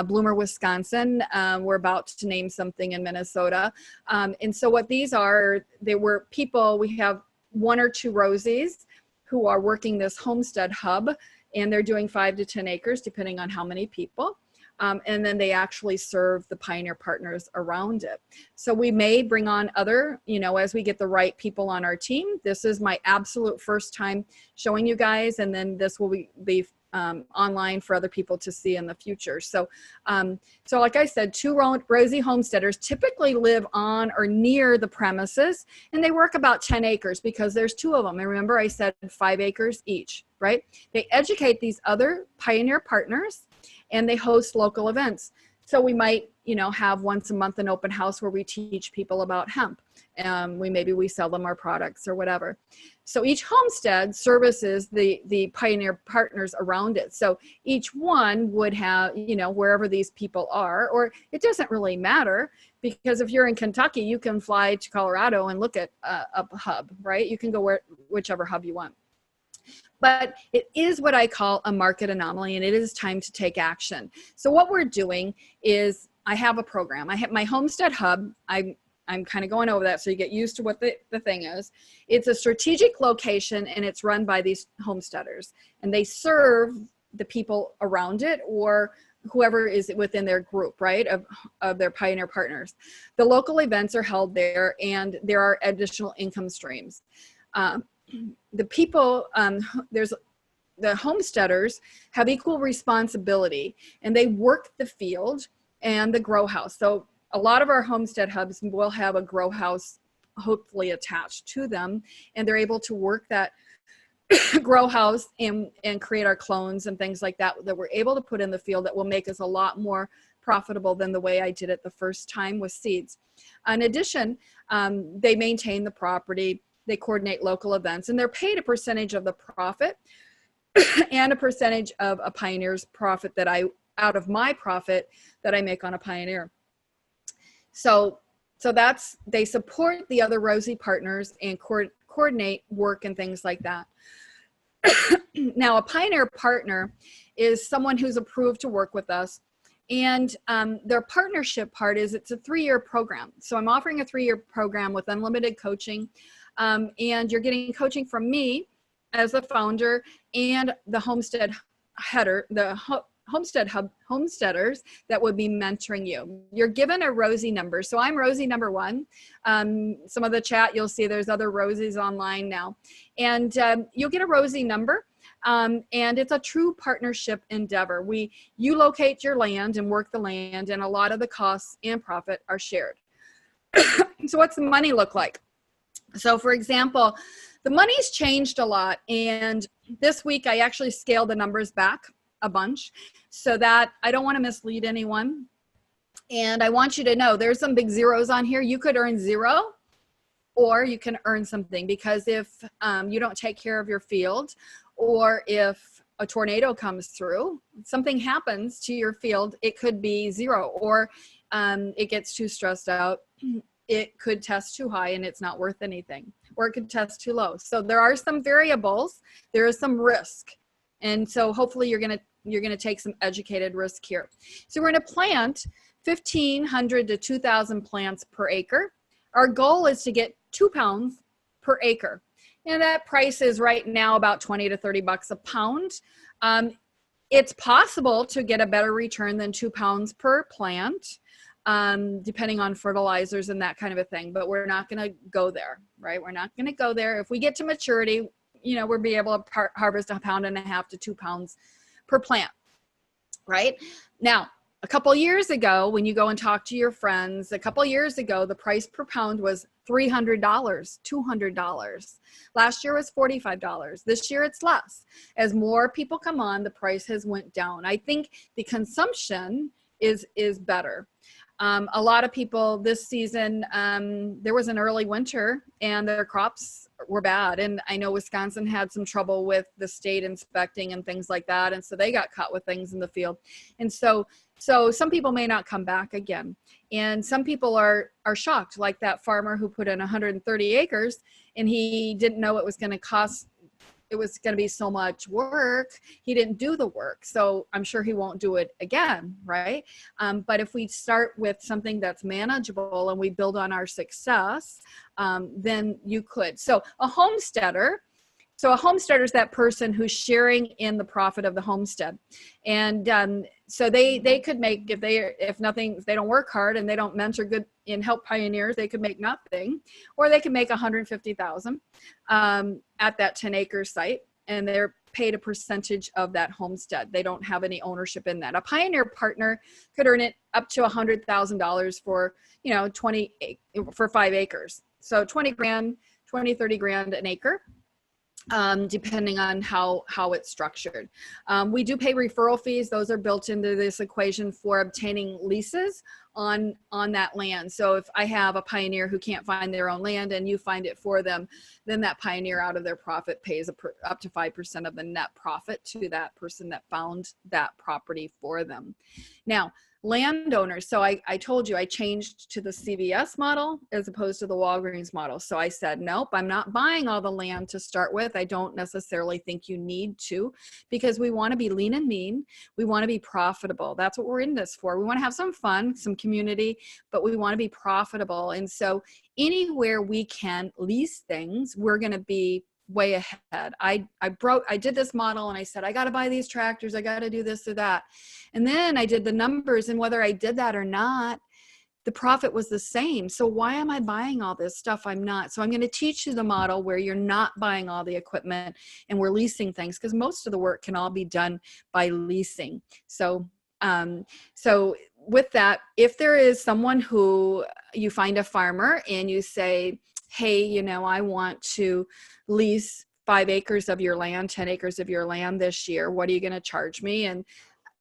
Bloomer, Wisconsin. We're about to name something in Minnesota. And so what these are, they were people, we have 1 or 2 Rosies who are working this homestead hub, and they're doing 5 to 10 acres, depending on how many people. And then they actually serve the Pioneer Partners around it. So we may bring on other, as we get the right people on our team. This is my absolute first time showing you guys, and then this will be online for other people to see in the future. So, so like I said, 2 Rosie homesteaders typically live on or near the premises, and they work about 10 acres because there's 2 of them. And remember, I said 5 acres each, right? They educate these other Pioneer Partners, and they host local events. So we might, have once a month an open house where we teach people about hemp. Maybe we sell them our products or whatever. So each homestead services the Pioneer Partners around it. So each one would have, wherever these people are, or it doesn't really matter, because if you're in Kentucky, you can fly to Colorado and look at a hub, right? You can go whichever hub you want. But it is what I call a market anomaly, and it is time to take action. So what we're doing is, I have a program. I have my homestead hub. I'm kind of going over that so you get used to what the thing is. It's a strategic location, and it's run by these homesteaders, and they serve the people around it or whoever is within their group, right, of their Pioneer Partners. The local events are held there, and there are additional income streams. The people, the homesteaders have equal responsibility, and they work the field and the grow house. So a lot of our homestead hubs will have a grow house hopefully attached to them, and they're able to work that grow house and create our clones and things like that we're able to put in the field that will make us a lot more profitable than the way I did it the first time with seeds. In addition, they maintain the property. They coordinate local events, and they're paid a percentage of the profit and a percentage of a Pioneer's profit out of my profit that I make on a Pioneer. So that's, they support the other Rosie partners and coordinate work and things like that. Now, a Pioneer partner is someone who's approved to work with us. And their partnership part is, it's a 3-year program. So I'm offering a 3-year program with unlimited coaching. And you're getting coaching from me as the founder and the homestead header, homestead hub homesteaders that would be mentoring you. You're given a Rosie number. So I'm Rosie number 1. Some of the chat, you'll see there's other Rosies online now. And you'll get a Rosie number. And it's a true partnership endeavor. You locate your land and work the land, and a lot of the costs and profit are shared. So what's the money look like? So for example, the money's changed a lot, and this week I actually scaled the numbers back a bunch so that I don't want to mislead anyone. And I want you to know there's some big zeros on here. You could earn 0, or you can earn something, because if you don't take care of your field, or if a tornado comes through, something happens to your field, it could be 0, or it gets too stressed out. It could test too high and it's not worth anything, or it could test too low. So there are some variables, there is some risk. And so hopefully you're gonna take some educated risk here. So we're gonna plant 1,500 to 2,000 plants per acre. Our goal is to get 2 pounds per acre. And that price is right now about 20 to 30 bucks a pound. It's possible to get a better return than 2 pounds per plant, depending on fertilizers and that kind of a thing. But we're not going to go there, right? We're not going to go there. If we get to maturity, we'll be able to harvest 1.5 pounds to 2 pounds per plant, right? Now, a couple years ago, when you go and talk to your friends, a couple years ago, the price per pound was $300, $200. Last year was $45. This year it's less. As more people come on, the price has went down. I think the consumption is better. A lot of people this season, there was an early winter and their crops were bad. And I know Wisconsin had some trouble with the state inspecting and things like that. And so they got caught with things in the field. And so some people may not come back again. And some people are shocked, like that farmer who put in 130 acres and he didn't know it was going to be so much work. He didn't do the work. So I'm sure he won't do it again, right? But if we start with something that's manageable and we build on our success, then you could. So a homesteader is that person who's sharing in the profit of the homestead. And so they could make, if they don't work hard and they don't mentor good and help pioneers, they could make nothing, or they could make $150,000 at that 10-acre site, and they're paid a percentage of that homestead. They don't have any ownership in that. A pioneer partner could earn it up to $100,000 for 5 acres. So 20 grand, 30 grand an acre. Depending on how it's structured. We do pay referral fees. Those are built into this equation for obtaining leases on that land. So if I have a pioneer who can't find their own land and you find it for them, then that pioneer out of their profit pays up to 5% of the net profit to that person that found that property for them. Now, landowners. So I told you I changed to the CVS model as opposed to the Walgreens model. So I said, nope, I'm not buying all the land to start with. I don't necessarily think you need to, because we want to be lean and mean. We want to be profitable. That's what we're in this for. We want to have some fun, some community, but we want to be profitable. And so anywhere we can lease things, we're going to be way ahead. I did this model and I said, I got to buy these tractors. I got to do this or that. And then I did the numbers, and whether I did that or not, the profit was the same. So why am I buying all this stuff? I'm not. So I'm going to teach you the model where you're not buying all the equipment and we're leasing things, because most of the work can all be done by leasing. So with that, if there is someone who you find a farmer and you say, hey, I want to lease 5 acres of your land, 10 acres of your land this year. What are you going to charge me? And,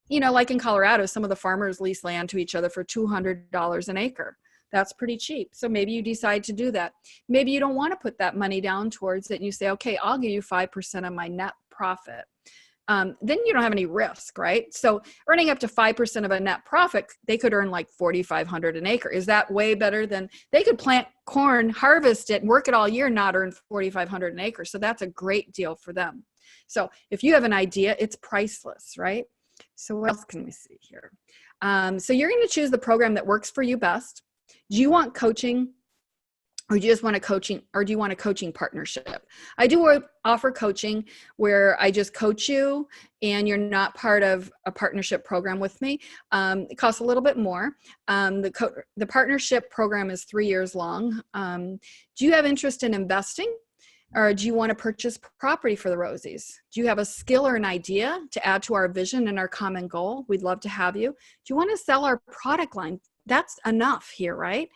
like in Colorado, some of the farmers lease land to each other for $200 an acre. That's pretty cheap. So maybe you decide to do that. Maybe you don't want to put that money down towards it and you say, okay, I'll give you 5% of my net profit. Then you don't have any risk, right? So earning up to 5% of a net profit, they could earn like $4,500 an acre. Is that way better than they could plant corn, harvest it, and work it all year, not earn $4,500 an acre? So that's a great deal for them. So if you have an idea, it's priceless, right? So what else can we see here? So you're going to choose the program that works for you best. Do you want coaching? Or do you just want a coaching, or do you want a coaching partnership? I do offer coaching where I just coach you and you're not part of a partnership program with me. It costs a little bit more. The partnership program is 3 years long. Do you have interest in investing? Or do you want to purchase property for the Rosies? Do you have a skill or an idea to add to our vision and our common goal? We'd love to have you. Do you want to sell our product line? That's enough here, right?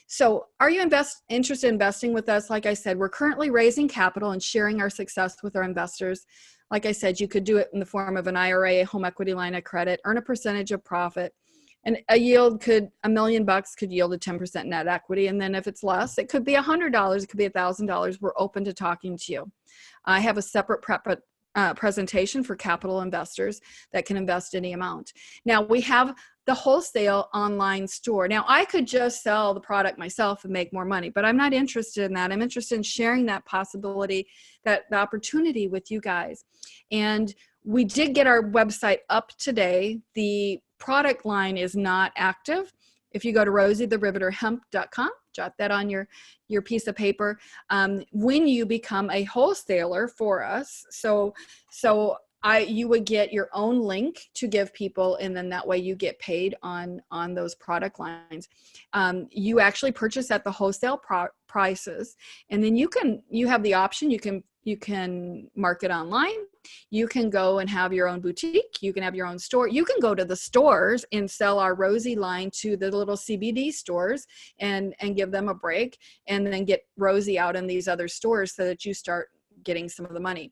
So are you interested in investing with us? Like I said, we're currently raising capital and sharing our success with our investors. Like I said, you could do it in the form of an IRA, a home equity line of credit, earn a percentage of profit. And $1 million could yield a 10% net equity. And then if it's less, it could be $100, it could be $1,000. We're open to talking to you. I have a separate presentation for capital investors that can invest any amount. Now we have the wholesale online store. Now I could just sell the product myself and make more money, but I'm not interested in that. I'm interested in sharing that possibility, the opportunity with you guys. And we did get our website up today. The product line is not active. If you go to rosietheriveterhemp.com, jot that on your piece of paper. When you become a wholesaler for us, so you would get your own link to give people, and then that way you get paid on those product lines. You actually purchase at the wholesale prices, and then you have the option. You can market online. You can go and have your own boutique. You can have your own store. You can go to the stores and sell our Rosie line to the little CBD stores and give them a break, and then get Rosie out in these other stores so that you start getting some of the money.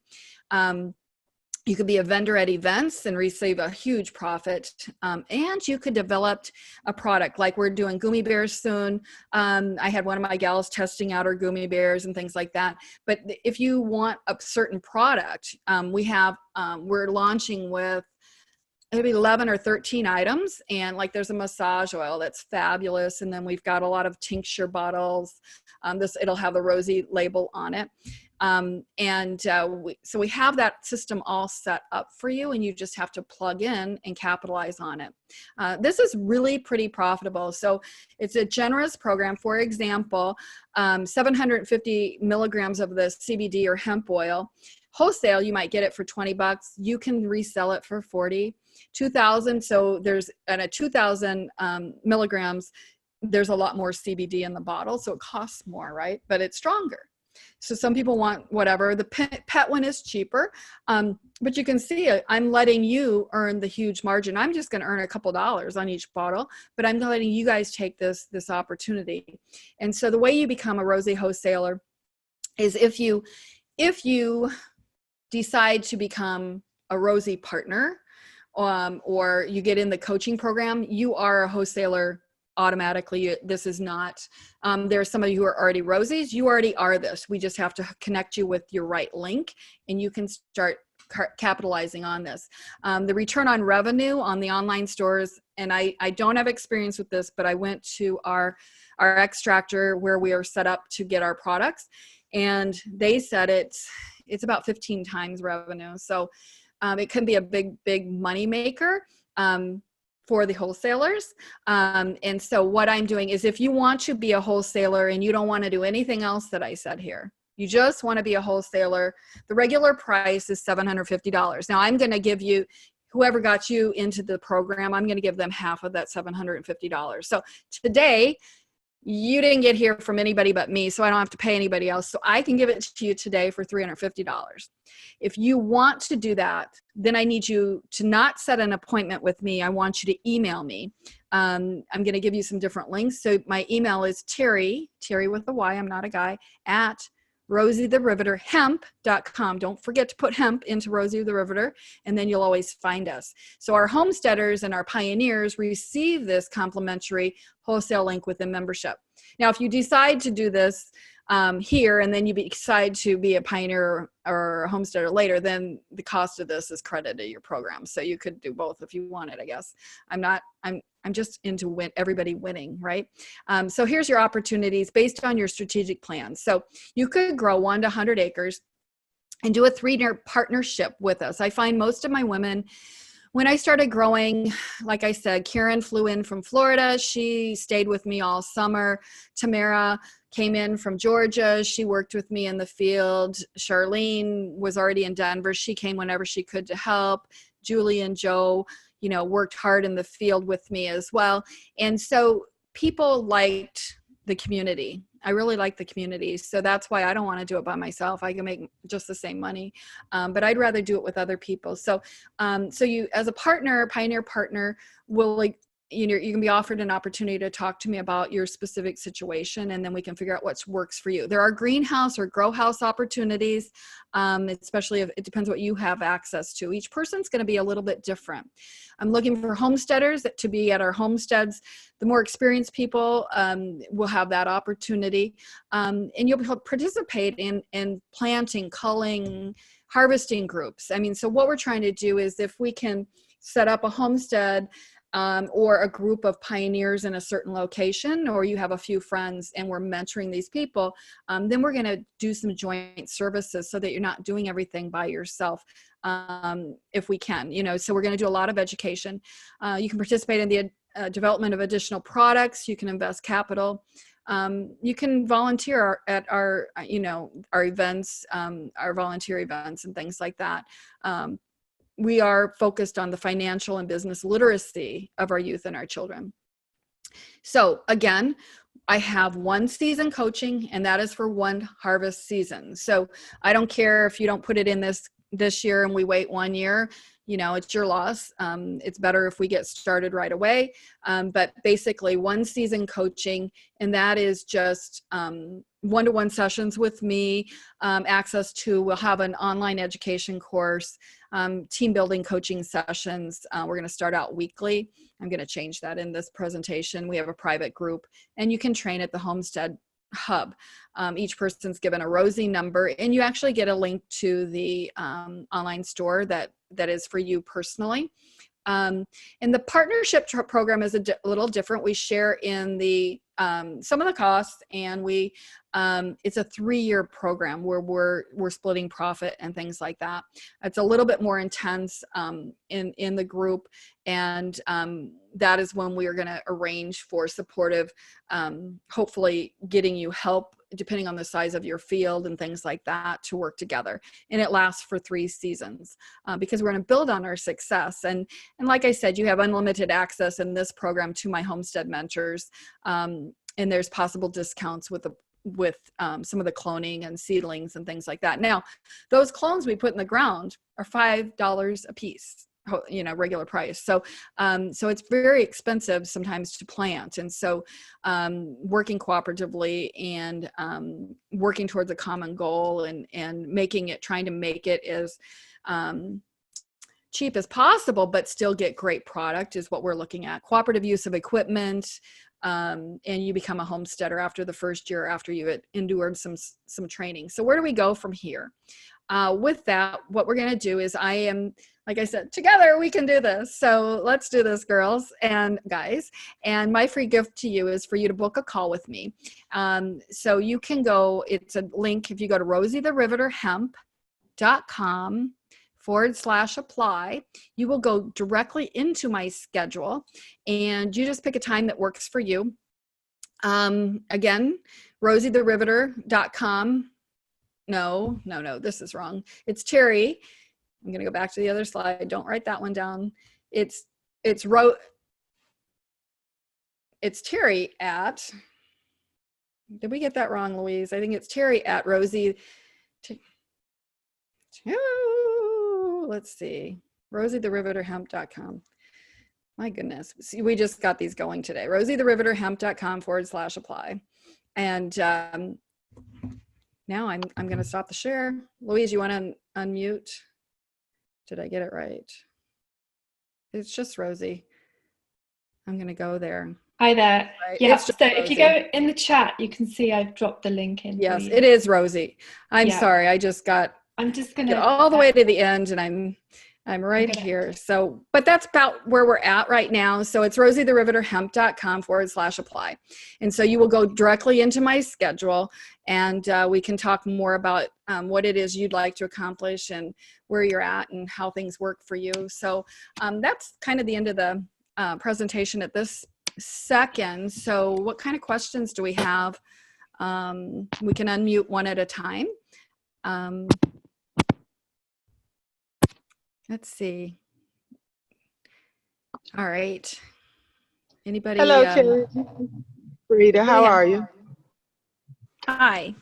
You could be a vendor at events and receive a huge profit. And you could develop a product, like we're doing gummy bears soon. I had one of my gals testing out our gummy bears and things like that. But if you want a certain product, we're launching with maybe 11 or 13 items. And like there's a massage oil that's fabulous. And then we've got a lot of tincture bottles. It'll have the Rosie label on it. So we have that system all set up for you, and you just have to plug in and capitalize on it. This is really pretty profitable. So it's a generous program. For example, 750 milligrams of the CBD or hemp oil. Wholesale, you might get it for 20 bucks. You can resell it for 40, 2,000. So there's at a 2,000 milligrams, there's a lot more CBD in the bottle. So it costs more, right? But it's stronger. So some people want whatever. The pet one is cheaper, but you can see it. I'm letting you earn the huge margin. I'm just going to earn a couple dollars on each bottle, but I'm letting you guys take this opportunity. And so the way you become a Rosie wholesaler is if you decide to become a Rosie partner, or you get in the coaching program, you are a wholesaler automatically. This is not, there are some of you who are already Rosies. You already are this. We just have to connect you with your right link, and you can start capitalizing on this. The return on revenue on the online stores, and I don't have experience with this, but I went to our extractor where we are set up to get our products, and they said it's about 15 times revenue. So it can be a big money maker for the wholesalers. And so what I'm doing is, if you want to be a wholesaler and you don't want to do anything else that I said here, you just want to be a wholesaler, the regular price is $750. Now I'm going to give you, whoever got you into the program, I'm going to give them half of that $750. So today, you didn't get here from anybody but me, so I don't have to pay anybody else. So I can give it to you today for $350. If you want to do that, then I need you to not set an appointment with me. I want you to email me. I'm going to give you some different links. So my email is Terry with a Y, I'm not a guy, at rosietheriveterhemp.com. Don't forget to put hemp into Rosie the Riveter, and then you'll always find us. So our homesteaders and our pioneers receive this complimentary wholesale link within membership. Now, if you decide to do this here, and then you decide to be a pioneer or a homesteader later, then the cost of this is credited to your program. So you could do both if you wanted, I guess. I'm just into everybody winning, right? So here's your opportunities based on your strategic plan. So you could grow 1 to 100 acres and do a 3-year partnership with us. I find most of my women, when I started growing, like I said, Karen flew in from Florida. She stayed with me all summer. Tamara came in from Georgia. She worked with me in the field. Charlene was already in Denver. She came whenever she could to help. Julie and Joe, worked hard in the field with me as well. And so people liked the community. I really like the community. So that's why I don't want to do it by myself. I can make just the same money, but I'd rather do it with other people. So, you, as a partner, pioneer partner, will you can be offered an opportunity to talk to me about your specific situation, and then we can figure out what works for you. There are greenhouse or grow house opportunities, especially if it depends what you have access to. Each person's going to be a little bit different. I'm looking for homesteaders to be at our homesteads. The more experienced people will have that opportunity, and you'll participate in planting, culling, harvesting groups. So what we're trying to do is, if we can set up a homestead or a group of pioneers in a certain location, or you have a few friends and we're mentoring these people, then we're going to do some joint services so that you're not doing everything by yourself, if we can. So we're going to do a lot of education. You can participate in the development of additional products. You can invest capital. You can volunteer at our events, our volunteer events and things like that. we are focused on the financial and business literacy of our youth and our children. So again, I have one season coaching, and that is for one harvest season. So I don't care if you don't put it in this year and we wait 1 year, it's your loss. It's better if we get started right away. But basically one season coaching, and that is just one-to-one sessions with me, we'll have an online education course, team building coaching sessions. We're going to start out weekly. I'm going to change that in this presentation. We have a private group, and you can train at the Homestead Hub. Each person's given a Rosie number, and you actually get a link to the online store that is for you personally. And the partnership program is a little different. We share in the some of the costs, and it's a 3-year program where we're splitting profit and things like that. It's a little bit more intense in the group, and that is when we are going to arrange for supportive, hopefully getting you help depending on the size of your field and things like that to work together. And it lasts for 3 seasons because we're going to build on our success. And like I said, you have unlimited access in this program to my homestead mentors. And there's possible discounts with some of the cloning and seedlings and things like that. Now, those clones we put in the ground are $5 a piece, regular price. So it's very expensive sometimes to plant. And so working cooperatively and working towards a common goal and trying to make it as cheap as possible, but still get great product is what we're looking at. Cooperative use of equipment, and you become a homesteader after the first year, after you endured some training. So where do we go from here? With that, what we're going to do is like I said, together we can do this. So let's do this, girls and guys. And my free gift to you is for you to book a call with me. So you can go, it's a link. If you go to rosietheriveterhemp.com/apply, you will go directly into my schedule, and you just pick a time that works for you. Again, rosietheriveter.com. No, this is wrong. It's Terry. I'm going to go back to the other slide. Don't write that one down. It's Terry at, did we get that wrong, Louise? I think it's Terry at Rosie. Let's see, rosietheriveterhemp.com. My goodness. See, we just got these going today. rosietheriveterhemp.com/apply. And now I'm going to stop the share. Louise, you want to unmute? Did I get it right? It's just Rosie. I'm going to go there. Hi there. Right. Yeah, so Rosie. if you go in the chat, you can see I've dropped the link in. Yes, it is Rosie. I'm sorry. I'm just going to get all the way to the end, and I'm right here. So, but that's about where we're at right now. So it's rosietheriveterhemp.com/apply. And so you will go directly into my schedule, and we can talk more about what it is you'd like to accomplish and where you're at and how things work for you. So that's kind of the end of the presentation at this second. So what kind of questions do we have? We can unmute one at a time. Let's see. All right. Anybody? Hello, Terry. Rita, how are you? Hi.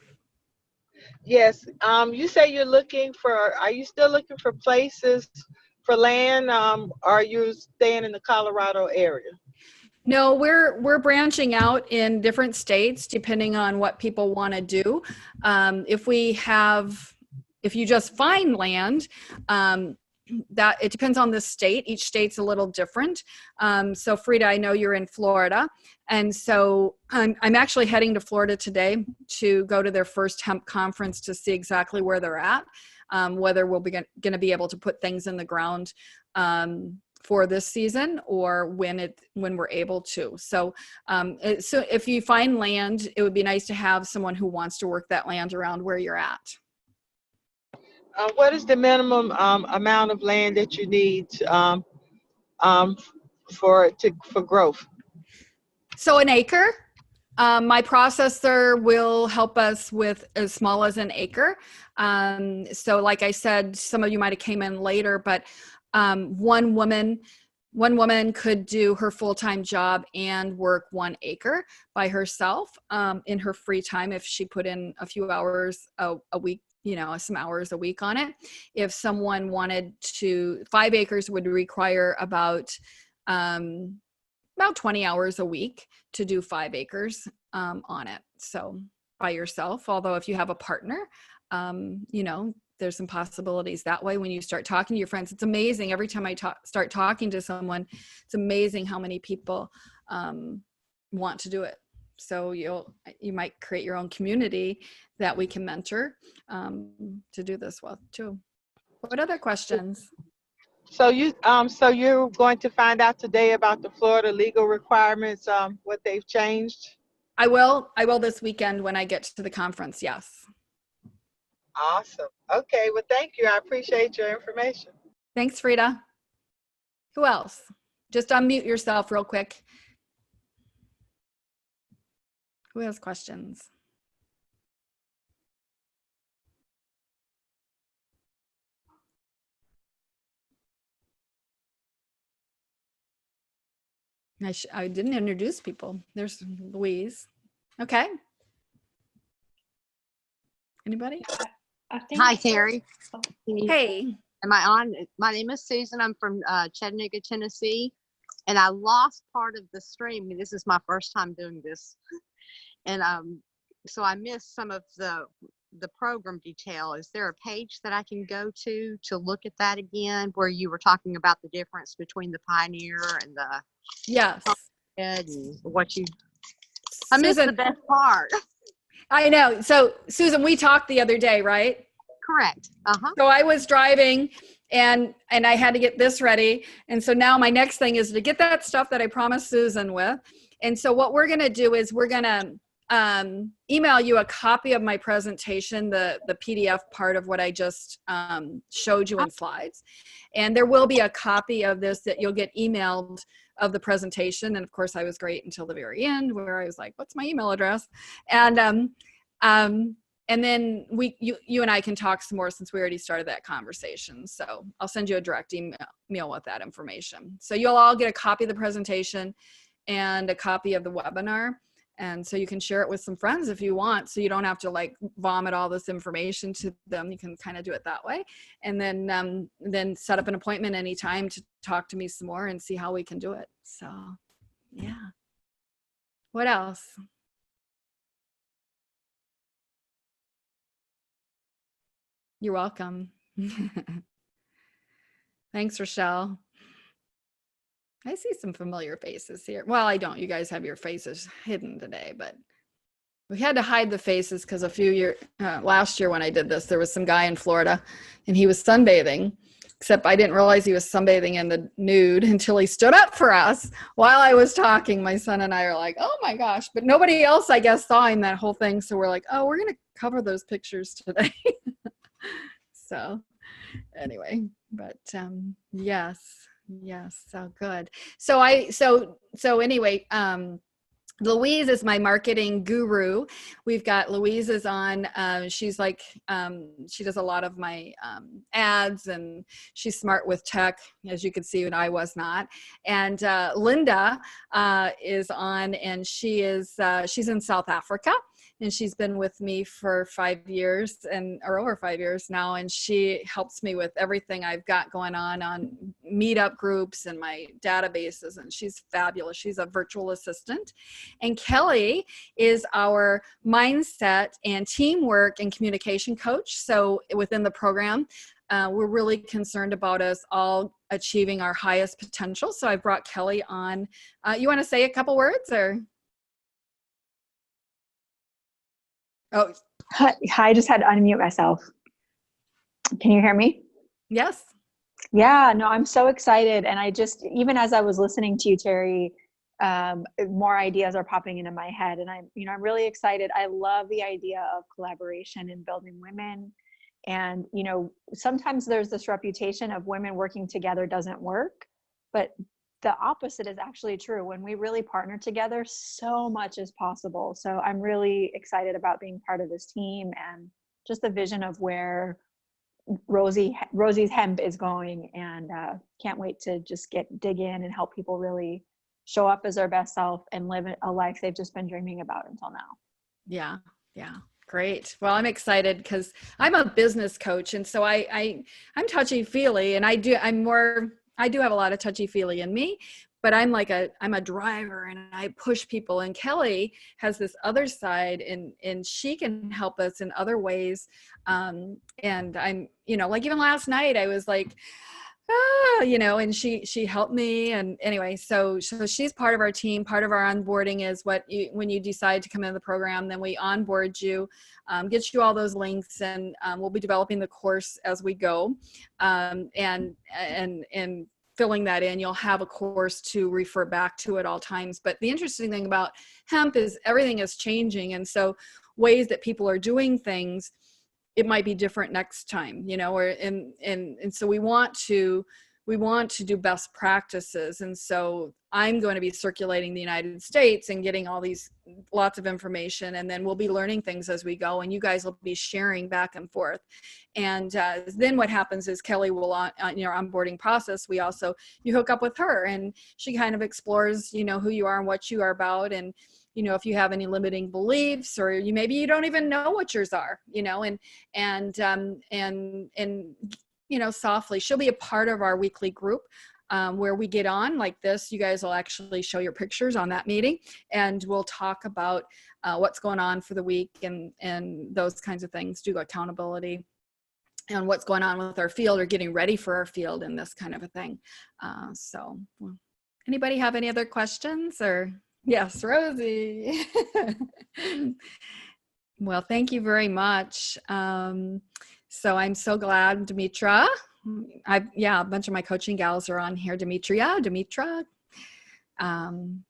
Yes. You say you're looking for, are you still looking for places for land? Are you staying in the Colorado area? No, we're branching out in different states depending on what people want to do. If you just find land, that it depends on the state. Each state's a little different. So Frida, I know you're in Florida. And so I'm actually heading to Florida today to go to their first hemp conference to see exactly where they're at, whether we'll be going to be able to put things in the ground for this season or when we're able to. So, so if you find land, it would be nice to have someone who wants to work that land around where you're at. What is the minimum amount of land that you need for growth? So an acre. My processor will help us with as small as an acre. So like I said, some of you might have came in later, but one woman could do her full-time job and work 1 acre by herself in her free time if she put in a few hours a week, some hours a week on it. If someone wanted to, 5 acres would require about 20 hours a week to do 5 acres on it. So by yourself, although if you have a partner, there's some possibilities that way when you start talking to your friends. It's amazing. Every time I start talking to someone, it's amazing how many people want to do it. So you might create your own community that we can mentor to do this with too. What other questions? So you're going to find out today about the Florida legal requirements, what they've changed? I will this weekend when I get to the conference. Yes. Awesome. Okay. Well, thank you. I appreciate your information. Thanks, Frida. Who else? Just unmute yourself real quick. Who has questions? I didn't introduce people. There's Louise. Okay. Anybody? I think. Hi, Terry. Hey. Am I on? My name is Susan. I'm from Chattanooga, Tennessee, and I lost part of the stream. This is my first time doing this, and so I missed some of the program detail. Is there a page that I can go to look at that again, where you were talking about the difference between the Pioneer and the Yes. and what you? I missed the best part. I know. So Susan, we talked the other day, right? Correct. So I was driving and I had to get this ready. And so now my next thing is to get that stuff that I promised Susan with. And so what we're going to do is we're going to email you a copy of my presentation, the PDF part of what I just showed you in slides. And there will be a copy of this that you'll get emailed of the presentation. And of course I was great until the very end where I was like, what's my email address? And then you and I can talk some more since we already started that conversation. So I'll send you a direct email with that information. So you'll all get a copy of the presentation and a copy of the webinar. And so you can share it with some friends if you want. So you don't have to like vomit all this information to them. You can kind of do it that way. And then set up an appointment anytime to talk to me some more and see how we can do it. So yeah. What else? You're welcome. Thanks, Rochelle. I see some familiar faces here. Well, I don't. You guys have your faces hidden today, but we had to hide the faces because last year when I did this, there was some guy in Florida and he was sunbathing, except I didn't realize he was sunbathing in the nude until he stood up for us while I was talking. My son and I are like, oh my gosh, but nobody else, I guess, saw him that whole thing. So we're like, oh, we're going to cover those pictures today. So anyway, but yes, so good. So anyway, Louise is my marketing guru. We've got Louise is on, she's like, she does a lot of my ads and she's smart with tech, as you can see, and I was not. And Linda is on, and she's in South Africa. And she's been with me for 5 years or over 5 years now. And she helps me with everything I've got going on meetup groups and my databases. And she's fabulous. She's a virtual assistant. And Kelly is our mindset and teamwork and communication coach. So within the program, we're really concerned about us all achieving our highest potential. So I brought Kelly on. You want to say a couple words or? Oh, Hi, I just had to unmute myself. Can you hear me? yes. Yeah, no, I'm so excited. And even as I was listening to you, Terry, more ideas are popping into my head. And I'm really excited. I love the idea of collaboration and building women. And, sometimes there's this reputation of women working together doesn't work, but the opposite is actually true. When we really partner together, so much is possible. So I'm really excited about being part of this team and just the vision of where Rosie's Hemp is going, and can't wait to just dig in and help people really show up as their best self and live a life they've just been dreaming about until now. Yeah. Yeah. Great. Well, I'm excited because I'm a business coach. And so I'm touchy feely, and I do have a lot of touchy feely in me, but I'm a driver, and I push people. And Kelly has this other side, and she can help us in other ways. And I'm, like even last night I was like, and she helped me. And anyway, so she's part of our team. Part of our onboarding is when you decide to come into the program, then we onboard you, get you all those links, and we'll be developing the course as we go. And filling that in, you'll have a course to refer back to at all times. But the interesting thing about hemp is everything is changing. And so ways that people are doing things, it might be different next time, and so we want to do best practices. And so I'm going to be circulating the United States and getting lots of information, and then we'll be learning things as we go, and you guys will be sharing back and forth. And then what happens is Kelly will, on your onboarding process, you hook up with her, and she kind of explores, who you are and what you are about. And if you have any limiting beliefs, or maybe you don't even know what yours are, and softly, she'll be a part of our weekly group, where we get on like this. You guys will actually show your pictures on that meeting, and we'll talk about what's going on for the week, and those kinds of things, do accountability, and what's going on with our field, or getting ready for our field, and this kind of a thing. Anybody have any other questions? Or yes, Rosie. Well, thank you very much. So I'm so glad, Demetra. A bunch of my coaching gals are on here. Demetra.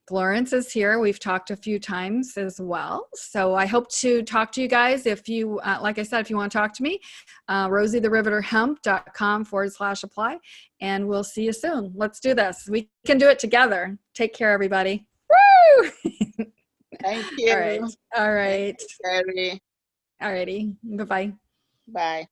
Florence is here. We've talked a few times as well. So I hope to talk to you guys. If you, like I said, if you want to talk to me, rosietheRiveterHemp.com/apply, and we'll see you soon. Let's do this. We can do it together. Take care, everybody. Woo! Thank you. All right. Thank you, Terry. All righty. Bye-bye. Bye.